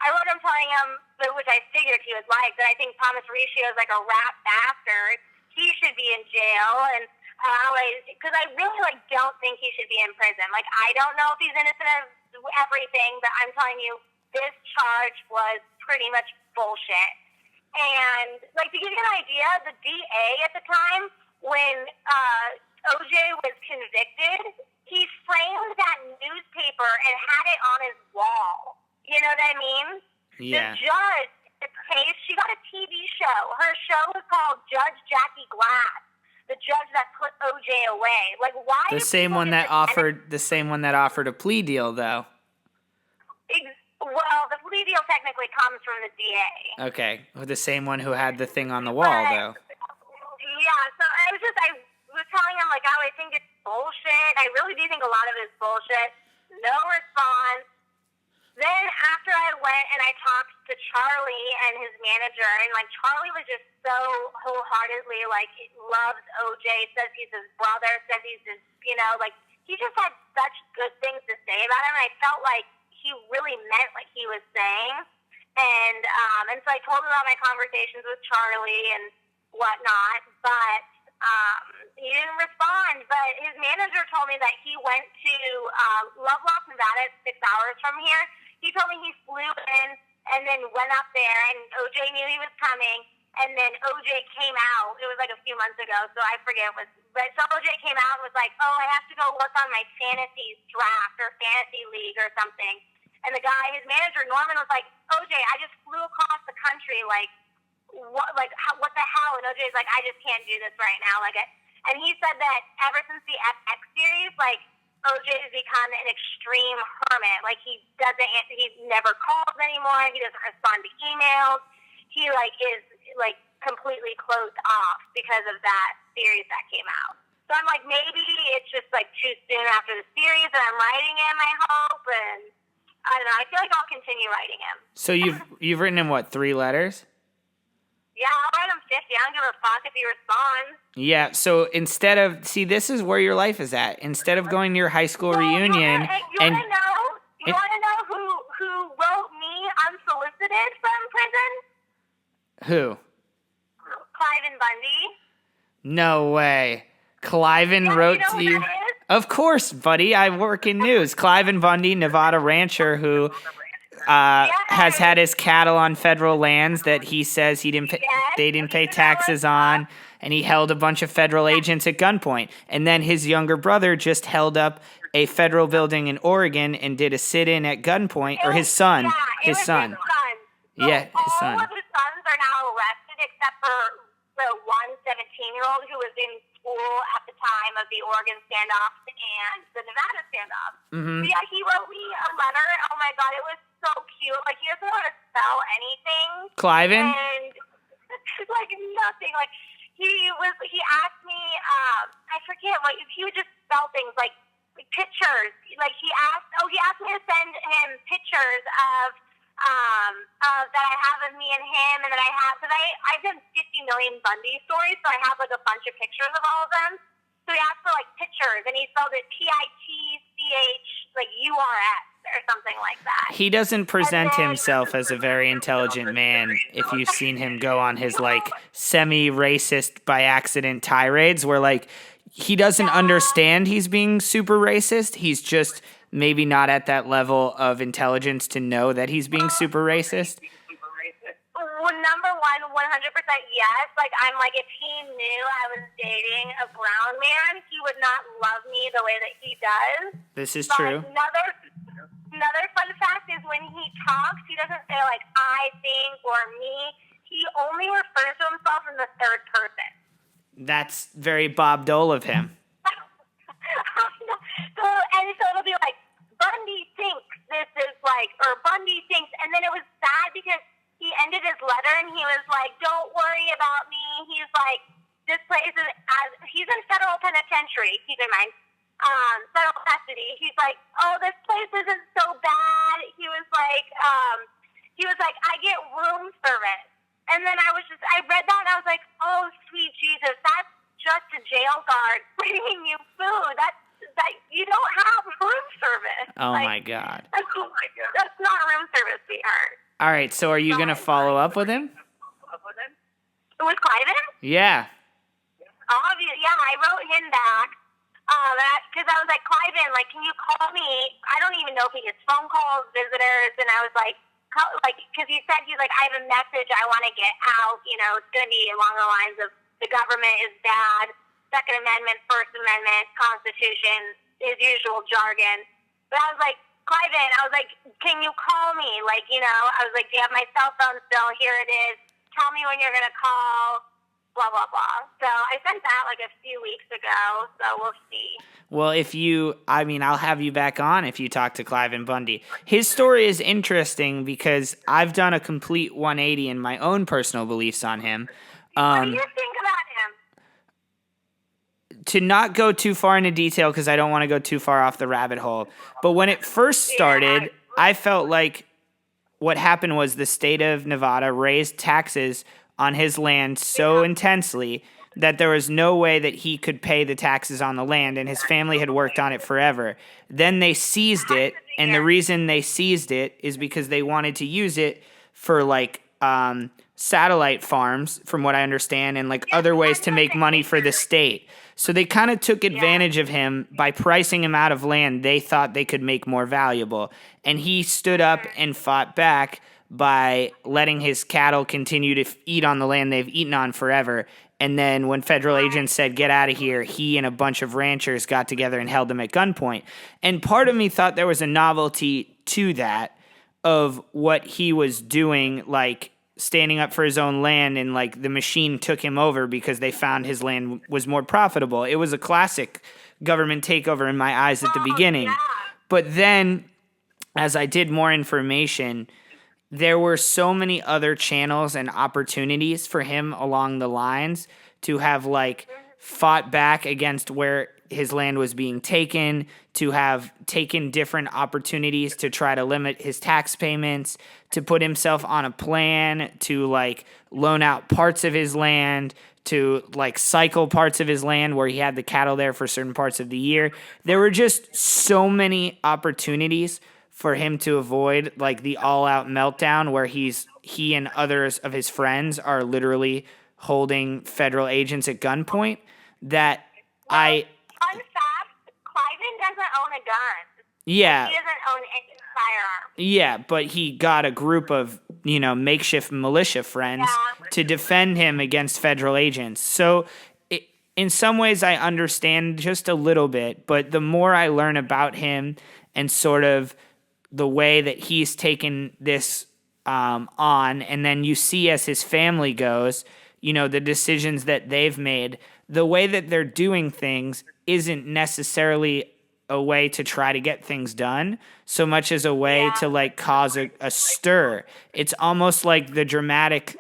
I wrote him telling him, which I figured he would that I think Thomas Riccio is a rap bastard. He should be in jail, and because I really don't think he should be in prison. I don't know if he's innocent of everything, but I'm telling you, this charge was pretty much bullshit. And to give you an idea, the DA at the time when OJ was convicted, he framed that newspaper and had it on his wall. You know what I mean? Yeah. The judge, the case, she got a TV show. Her show was called Judge Jackie Glass. The judge that put OJ away. Why? The same one that offered a plea deal, though. Well, the plea deal technically comes from the DA. Okay, the same one who had the thing on the wall, though. Yeah, so I was telling him, I bullshit. I really do think a lot of it is bullshit. No response. Then after I went and I talked to Charlie and his manager, and like Charlie was just so wholeheartedly like loves OJ, says he's his brother, says he's his, like he just had such good things to say about him. And I felt like he really meant what he was saying. And so I told him about my conversations with Charlie and whatnot, but he didn't respond. But his manager told me that he went to Lovelock, Nevada, 6 hours from here. He told me he flew in and then went up there, and OJ knew he was coming. And then OJ came out. It was like a few months ago, so I forget. But so OJ came out and was like, "Oh, I have to go work on my fantasy draft or fantasy league or something." And the guy, his manager Norman, was like, "OJ, I just flew across the country. What the hell?" And OJ's like, "I just can't do this right now." And he said that ever since the FX series, OJ has become an extreme hermit. He never calls anymore. He doesn't respond to emails. He is completely closed off because of that series that came out. So I'm like, maybe it's just too soon after the series that I'm writing him, I hope, and I don't know. I feel like I'll continue writing him. So you've written him what, 3 letters? Yeah, I'll write him 50. I don't give a fuck if he responds. Yeah, so instead of, this is where your life is at. Instead of going to your high school reunion. You want to know who wrote me unsolicited from prison? Who? Cliven Bundy. No way. Cliven wrote to you. Of course, buddy. I work in news. Cliven Bundy, Nevada rancher who has had his cattle on federal lands that he says they didn't pay taxes on, and he held a bunch of federal agents at gunpoint. And then his younger brother just held up a federal building in Oregon and did a sit-in at gunpoint, or his son. His son. So yeah, his son. All of his sons are now arrested except for the one 17-year-old who was in school at the time of the Oregon standoff and the Nevada standoff. Mm-hmm. So yeah, he wrote me a letter. Oh my God, it was so cute. He doesn't know how to spell anything. Cliven? And nothing. He asked me, I forget he would just spell things pictures. He asked me to send him pictures of that I have of me and him, and that I have, because I've done 50 million Bundy stories, so I have a bunch of pictures of all of them. So he asked for pictures, and he spelled it PITCH URS or something like that. He doesn't present himself as a very intelligent man. If you've seen him go on his semi-racist by accident tirades, where he doesn't understand he's being super racist. He's just maybe not at that level of intelligence to know that he's being super racist. Well, number one, 100% yes. If he knew I was dating a brown man, he would not love me the way that he does. This is true. Another fun fact is when he talks, he doesn't say I think or me. He only refers to himself in the third person. That's very Bob Dole of him. So it'll be Bundy thinks this is or Bundy thinks, and then it was sad because he ended his letter and he was "Don't worry about me." He's this place is he's in federal penitentiary. Keep in mind, federal custody. He's "Oh, this place isn't so bad." He was "I get room service," and then I read that and I was "Oh, sweet Jesus, that's just a jail guard bringing you food. That you don't have room service." Oh my God. That's not room service, sweetheart. All right, so are you going to follow up with him? With Cliven? Yeah. Obviously, yeah, I wrote him back. Because I was Cliven, can you call me? I don't even know if he gets phone calls, visitors, and I was because he said I have a message I want to get out. It's going to be along the lines of the government is bad, Second Amendment, First Amendment, Constitution, his usual jargon. But I was Cliven, I was can you call me? I was do you have my cell phone still? Here it is. Tell me when you're going to call, blah, blah, blah. So I sent that a few weeks ago, so we'll see. Well, I'll have you back on if you talk to Cliven Bundy. His story is interesting because I've done a complete 180 in my own personal beliefs on him. What do you think about him? to not go too far into detail because I don't want to go too far off the rabbit hole, but when it first started, I felt like what happened was the state of Nevada raised taxes on his land so intensely that there was no way that he could pay the taxes on the land, and his family had worked on it forever. Then they seized it, and the reason they seized it is because they wanted to use it for like satellite farms, from what I understand, and like other ways to make money for the state. So they kind of took advantage of him by pricing him out of land they thought they could make more valuable. And he stood up and fought back by letting his cattle continue to eat on the land they've eaten on forever. And then when federal agents said, get out of here, he and a bunch of ranchers got together and held him at gunpoint. And part of me thought there was a novelty to that of what he was doing, like standing up for his own land, and like the machine took him over because they found his land was more profitable. It was a classic government takeover in my eyes at the beginning. Yeah. But then as I did more information, there were so many other channels and opportunities for him along the lines to have like fought back against where his land was being taken, to have taken different opportunities to try to limit his tax payments, to put himself on a plan to like loan out parts of his land, to like cycle parts of his land where he had the cattle there for certain parts of the year. There were just so many opportunities for him to avoid like the all-out meltdown where he and others of his friends are literally holding federal agents at gunpoint that Fun fact, Cliven doesn't own a gun. yeah. He doesn't own any firearm. Yeah, but he got a group of, makeshift militia friends to defend him against federal agents. So in some ways I understand just a little bit, but the more I learn about him and sort of the way that he's taken this on, and then you see as his family goes, the decisions that they've made, the way that they're doing things isn't necessarily a way to try to get things done so much as a way to like cause a stir. It's almost like the dramatic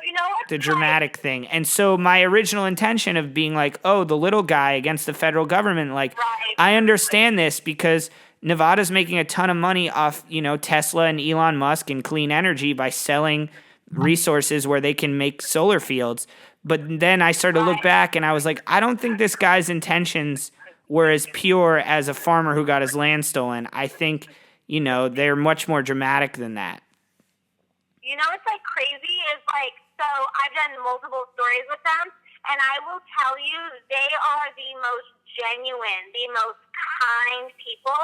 thing. And so my original intention of being like, oh, the little guy against the federal government, like I understand this because Nevada's making a ton of money off, Tesla and Elon Musk and clean energy by selling resources where they can make solar fields. But then I started to look back and I was like, I don't think this guy's intentions were as pure as a farmer who got his land stolen. I think, they're much more dramatic than that. What's like crazy is like, so I've done multiple stories with them, and I will tell you, they are the most genuine, the most kind people.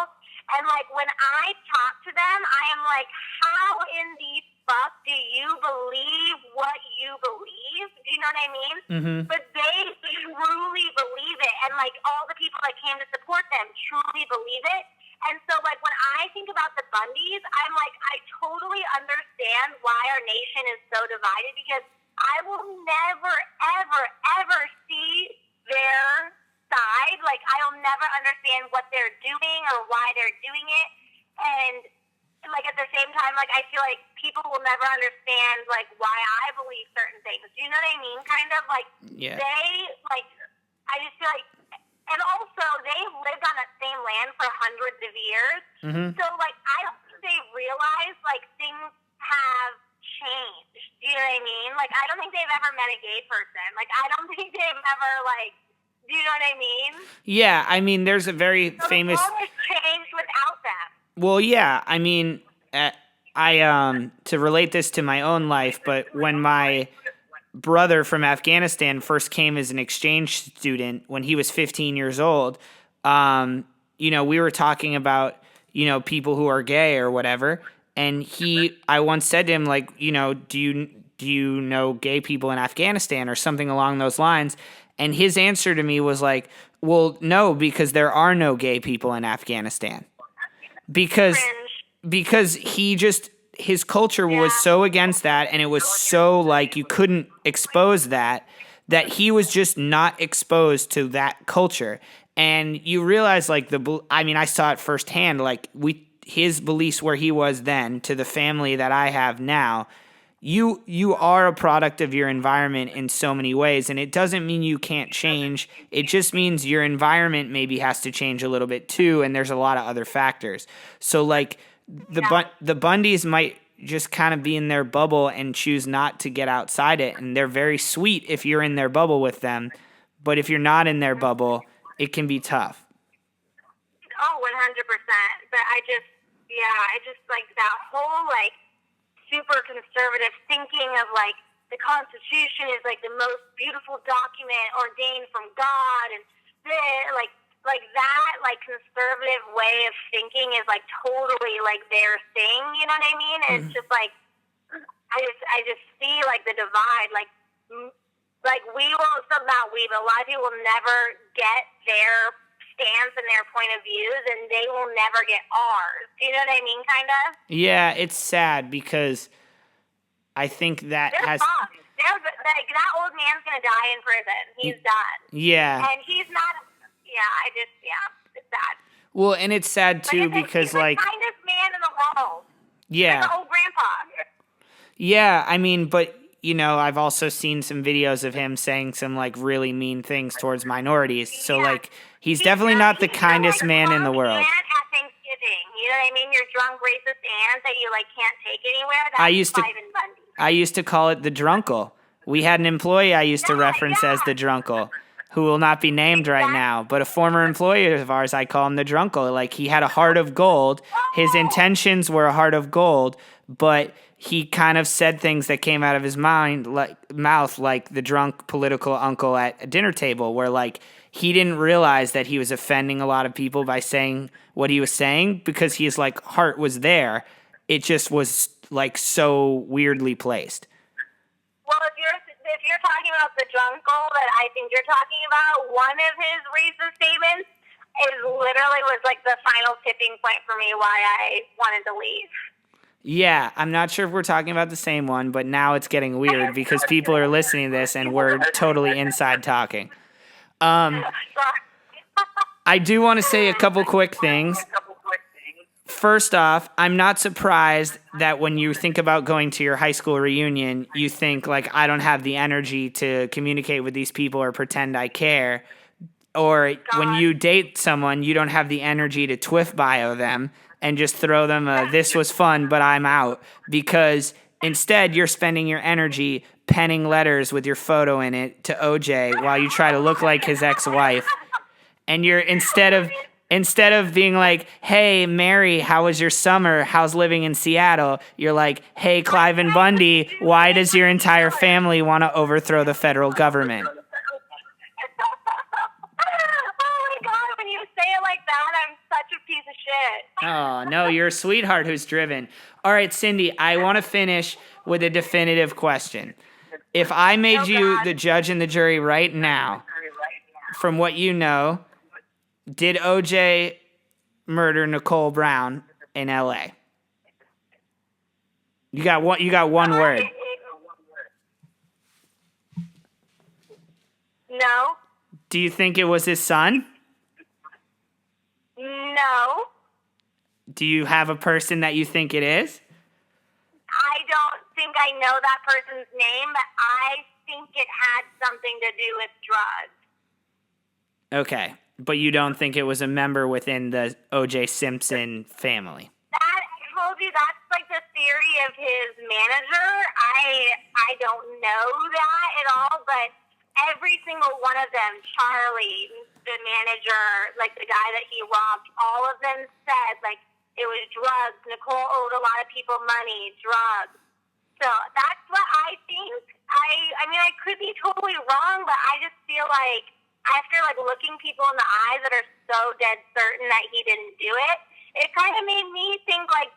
And like when I talk to them, I am like, how in the fuck do you believe what you believe? Do you know what I mean? Mm-hmm. But they truly believe it, and like all the people that came to support them truly believe it. And so like when I think about the Bundys, I'm like, I totally understand why our nation is so divided, because I will never, ever, ever see their side. Like I'll never understand what they're doing or why they're doing it. And like at the same time, like I feel like people will never understand like why I believe certain things. Do you know what I mean? Kind of like they like, I just feel like, and also they've lived on that same land for hundreds of years. Mm-hmm. So like I don't think they realize like things have changed. Do you know what I mean? Like I don't think they've ever met a gay person. Like I don't think they've ever like, do you know what I mean? Yeah, I mean, there's a very famous. The world has changed without them. Well, yeah, I mean, I to relate this to my own life, but when my brother from Afghanistan first came as an exchange student when he was 15 years old, we were talking about, people who are gay or whatever, and I once said to him, like, do you know gay people in Afghanistan or something along those lines? And his answer to me was like, well, no, because there are no gay people in Afghanistan. Because his culture was so against that, and it was so like you couldn't expose that he was just not exposed to that culture. And you realize like I saw it firsthand, like his beliefs where he was then to the family that I have now, you are a product of your environment in so many ways, and it doesn't mean you can't change. It just means your environment maybe has to change a little bit too, and there's a lot of other factors. So like the Bundys might just kind of be in their bubble and choose not to get outside it, and they're very sweet if you're in their bubble with them, but if you're not in their bubble, it can be tough. Oh, 100%. But I just like that whole like super conservative thinking of like the Constitution is like the most beautiful document ordained from God, and like that like conservative way of thinking is like totally like their thing. You know what I mean? And it's just like I just see like the divide. Like we will, so not we, but a lot of people will never get their stance and their point of views, and they will never get ours. Do you know what I mean, kind of? Yeah, it's sad because I think that They're has... fucked. Like, that old man's going to die in prison. He's done. Yeah. And he's not... it's sad. Well, and it's sad, too, because, he's the kindest man in the world. Yeah. Like an old grandpa. Yeah, I mean, but... You know, I've also seen some videos of him saying some, like, really mean things towards minorities. So, like, he's definitely not the kindest man in the world. At Thanksgiving, you know what I mean? Your drunk racist aunt that you, like, can't take anywhere. That's Cliven Bundy. I used to call it the drunkle. We had an employee I used to reference as the drunkle, who will not be named right now. But a former employee of ours, I call him the drunkle. Like, he had a heart of gold. His intentions were a heart of gold, but... he kind of said things that came out of his mouth like the drunk political uncle at a dinner table, where like he didn't realize that he was offending a lot of people by saying what he was saying because his like heart was there. It just was like so weirdly placed. Well, if you're talking about the drunkle that I think you're talking about, one of his racist statements literally was like the final tipping point for me why I wanted to leave. Yeah, I'm not sure if we're talking about the same one, but now it's getting weird because people are listening to this and we're totally inside talking. I do want to say a couple quick things. First off, I'm not surprised that when you think about going to your high school reunion, you think, like, I don't have the energy to communicate with these people or pretend I care. Or when you date someone, you don't have the energy to Twiff bio them and just throw them a, this was fun, but I'm out. Because instead, you're spending your energy penning letters with your photo in it to OJ while you try to look like his ex-wife. And you're, instead of being like, hey, Mary, how was your summer? How's living in Seattle? You're like, hey, Cliven Bundy, why does your entire family want to overthrow the federal government? I'm such a piece of shit. Oh, no, you're a sweetheart who's driven. All right, Cyndi, I want to finish with a definitive question. If I made you the judge and the jury right now, from what you know, did OJ murder Nicole Brown in L.A.? You got one word. No. Do you think it was his son? No. Do you have a person that you think it is? I don't think I know that person's name, but I think it had something to do with drugs. Okay, but you don't think it was a member within the O.J. Simpson family? I told you that's like the theory of his manager. I don't know that at all, but every single one of them, Charlie, the manager, like the guy that he robbed, all of them said, like, it was drugs. Nicole owed a lot of people money, drugs. So that's what I think. I mean, I could be totally wrong, but I just feel like after, like, looking people in the eyes that are so dead certain that he didn't do it, it kind of made me think, like,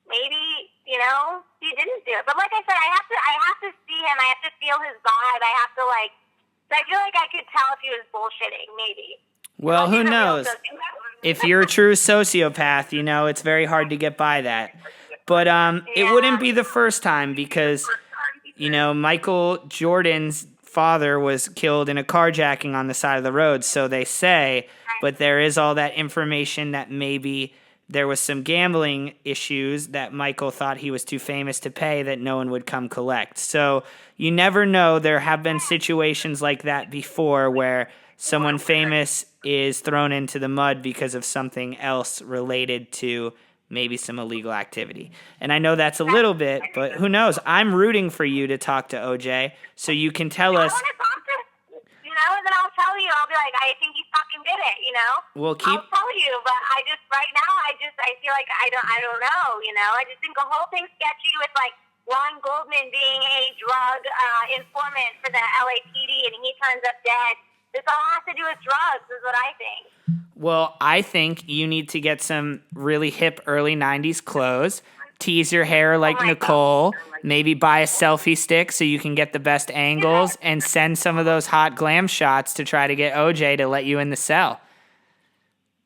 maybe, you know, he didn't do it. But like I said, I have to see him. I have to feel his vibe. I have to, like, I feel like I could tell if he was bullshitting, maybe. Well, who knows? If you're a true sociopath, you know, it's very hard to get by that. But it wouldn't be the first time because, you know, Michael Jordan's father was killed in a carjacking on the side of the road, so they say. But there is all that information that maybe there was some gambling issues that Michael thought he was too famous to pay that no one would come collect. So you never know. There have been situations like that before where someone famous is thrown into the mud because of something else related to maybe some illegal activity. And I know that's a little bit, but who knows? I'm rooting for you to talk to OJ so you can tell us. I want to talk to, and then I'll tell you. I'll be like, I think he fucking did it, We'll I'll tell you, but I just right now, I feel like I don't know, I just think the whole thing's sketchy with like Ron Goldman being a drug informant for the LAPD, and he turns up dead. This all has to do with drugs, is what I think. Well, I think you need to get some really hip early 90s clothes, tease your hair like Nicole, maybe buy a selfie stick so you can get the best angles, and send some of those hot glam shots to try to get OJ to let you in the cell.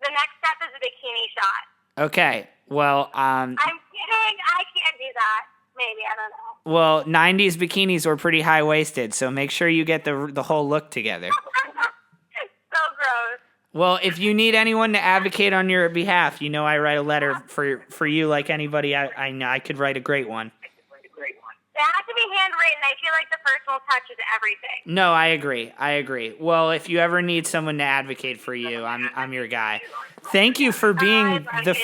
The next step is a bikini shot. Okay, well, I'm kidding. I can't do that. Maybe, I don't know. Well, 90s bikinis were pretty high-waisted, so make sure you get the whole look together. So gross. Well, if you need anyone to advocate on your behalf, I write a letter for you like anybody. I could write a great one. It has to be handwritten. I feel like the personal touch is everything. No, I agree. Well, if you ever need someone to advocate for you, I'm your guy. Thank you for being the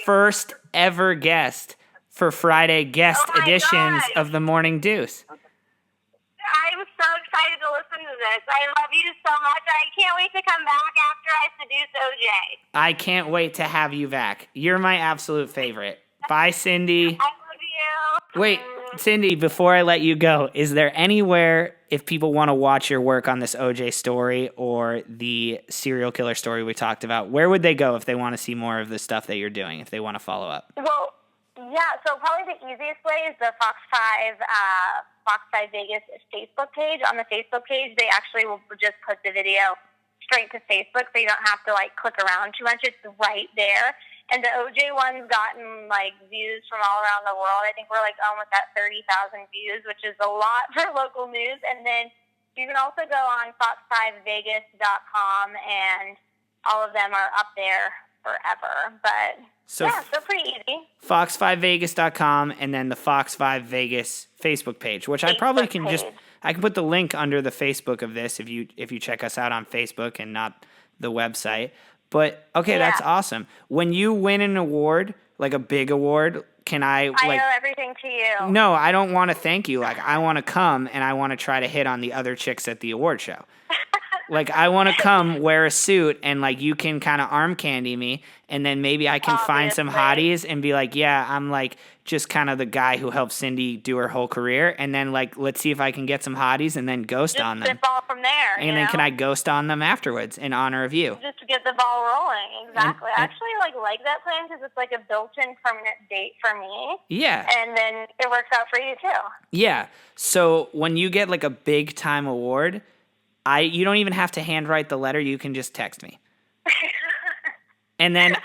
first ever guest for Friday guest editions of the Morning Deuce. I'm so excited to listen to this. I love you so much. I can't wait to come back after I seduce OJ. I can't wait to have you back. You're my absolute favorite. Bye, Cyndi. I love you. Wait, Cyndi, before I let you go, is there anywhere, if people want to watch your work on this OJ story or the serial killer story we talked about, where would they go if they want to see more of the stuff that you're doing, if they want to follow up? Well, yeah, so probably the easiest way is the Fox 5 Vegas Facebook page. On the Facebook page, they actually will just put the video straight to Facebook, so you don't have to, click around too much. It's right there. And the OJ one's gotten, views from all around the world. I think we're, almost at 30,000 views, which is a lot for local news. And then you can also go on fox5vegas.com, and all of them are up there forever. But... so pretty easy. Fox5vegas.com and then the Fox 5 Vegas Facebook page, which I probably can I can put the link under the Facebook of this if you check us out on Facebook and not the website. But okay, that's awesome. When you win an award, like a big award, can I owe everything to you. No, I don't want to thank you. I want to come and I want to try to hit on the other chicks at the award show. I want to come wear a suit and, you can kind of arm candy me, and then maybe I can find some hotties and be like, yeah, I'm, just kind of the guy who helped Cyndi do her whole career, and then, let's see if I can get some hotties and then ghost on them. Just spitball from there, And then can I ghost on them afterwards in honor of you? Just to get the ball rolling, exactly. I actually, like that plan because it's, a built-in permanent date for me. Yeah. And then it works out for you, too. Yeah. So when you get, a big-time award... you don't even have to handwrite the letter. You can just text me. And then,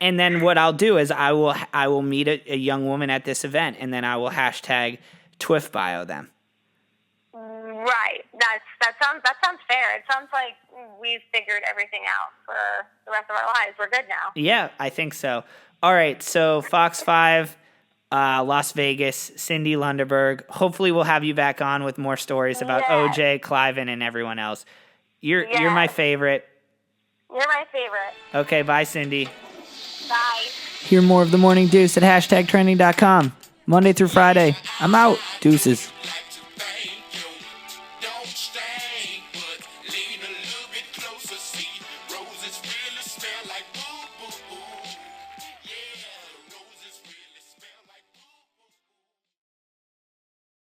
and then what I'll do is I will meet a young woman at this event, and then I will hashtag Twiff bio them. Right. That sounds fair. It sounds like we've figured everything out for the rest of our lives. We're good now. Yeah, I think so. All right. So Fox 5. Las Vegas, Cyndi Lunderberg. Hopefully we'll have you back on with more stories about OJ, Cliven, and everyone else. You're my favorite. You're my favorite. Okay, bye, Cyndi. Bye. Hear more of The Morning Deuce at hashtagtrending.com. Monday through Friday. I'm out. Deuces.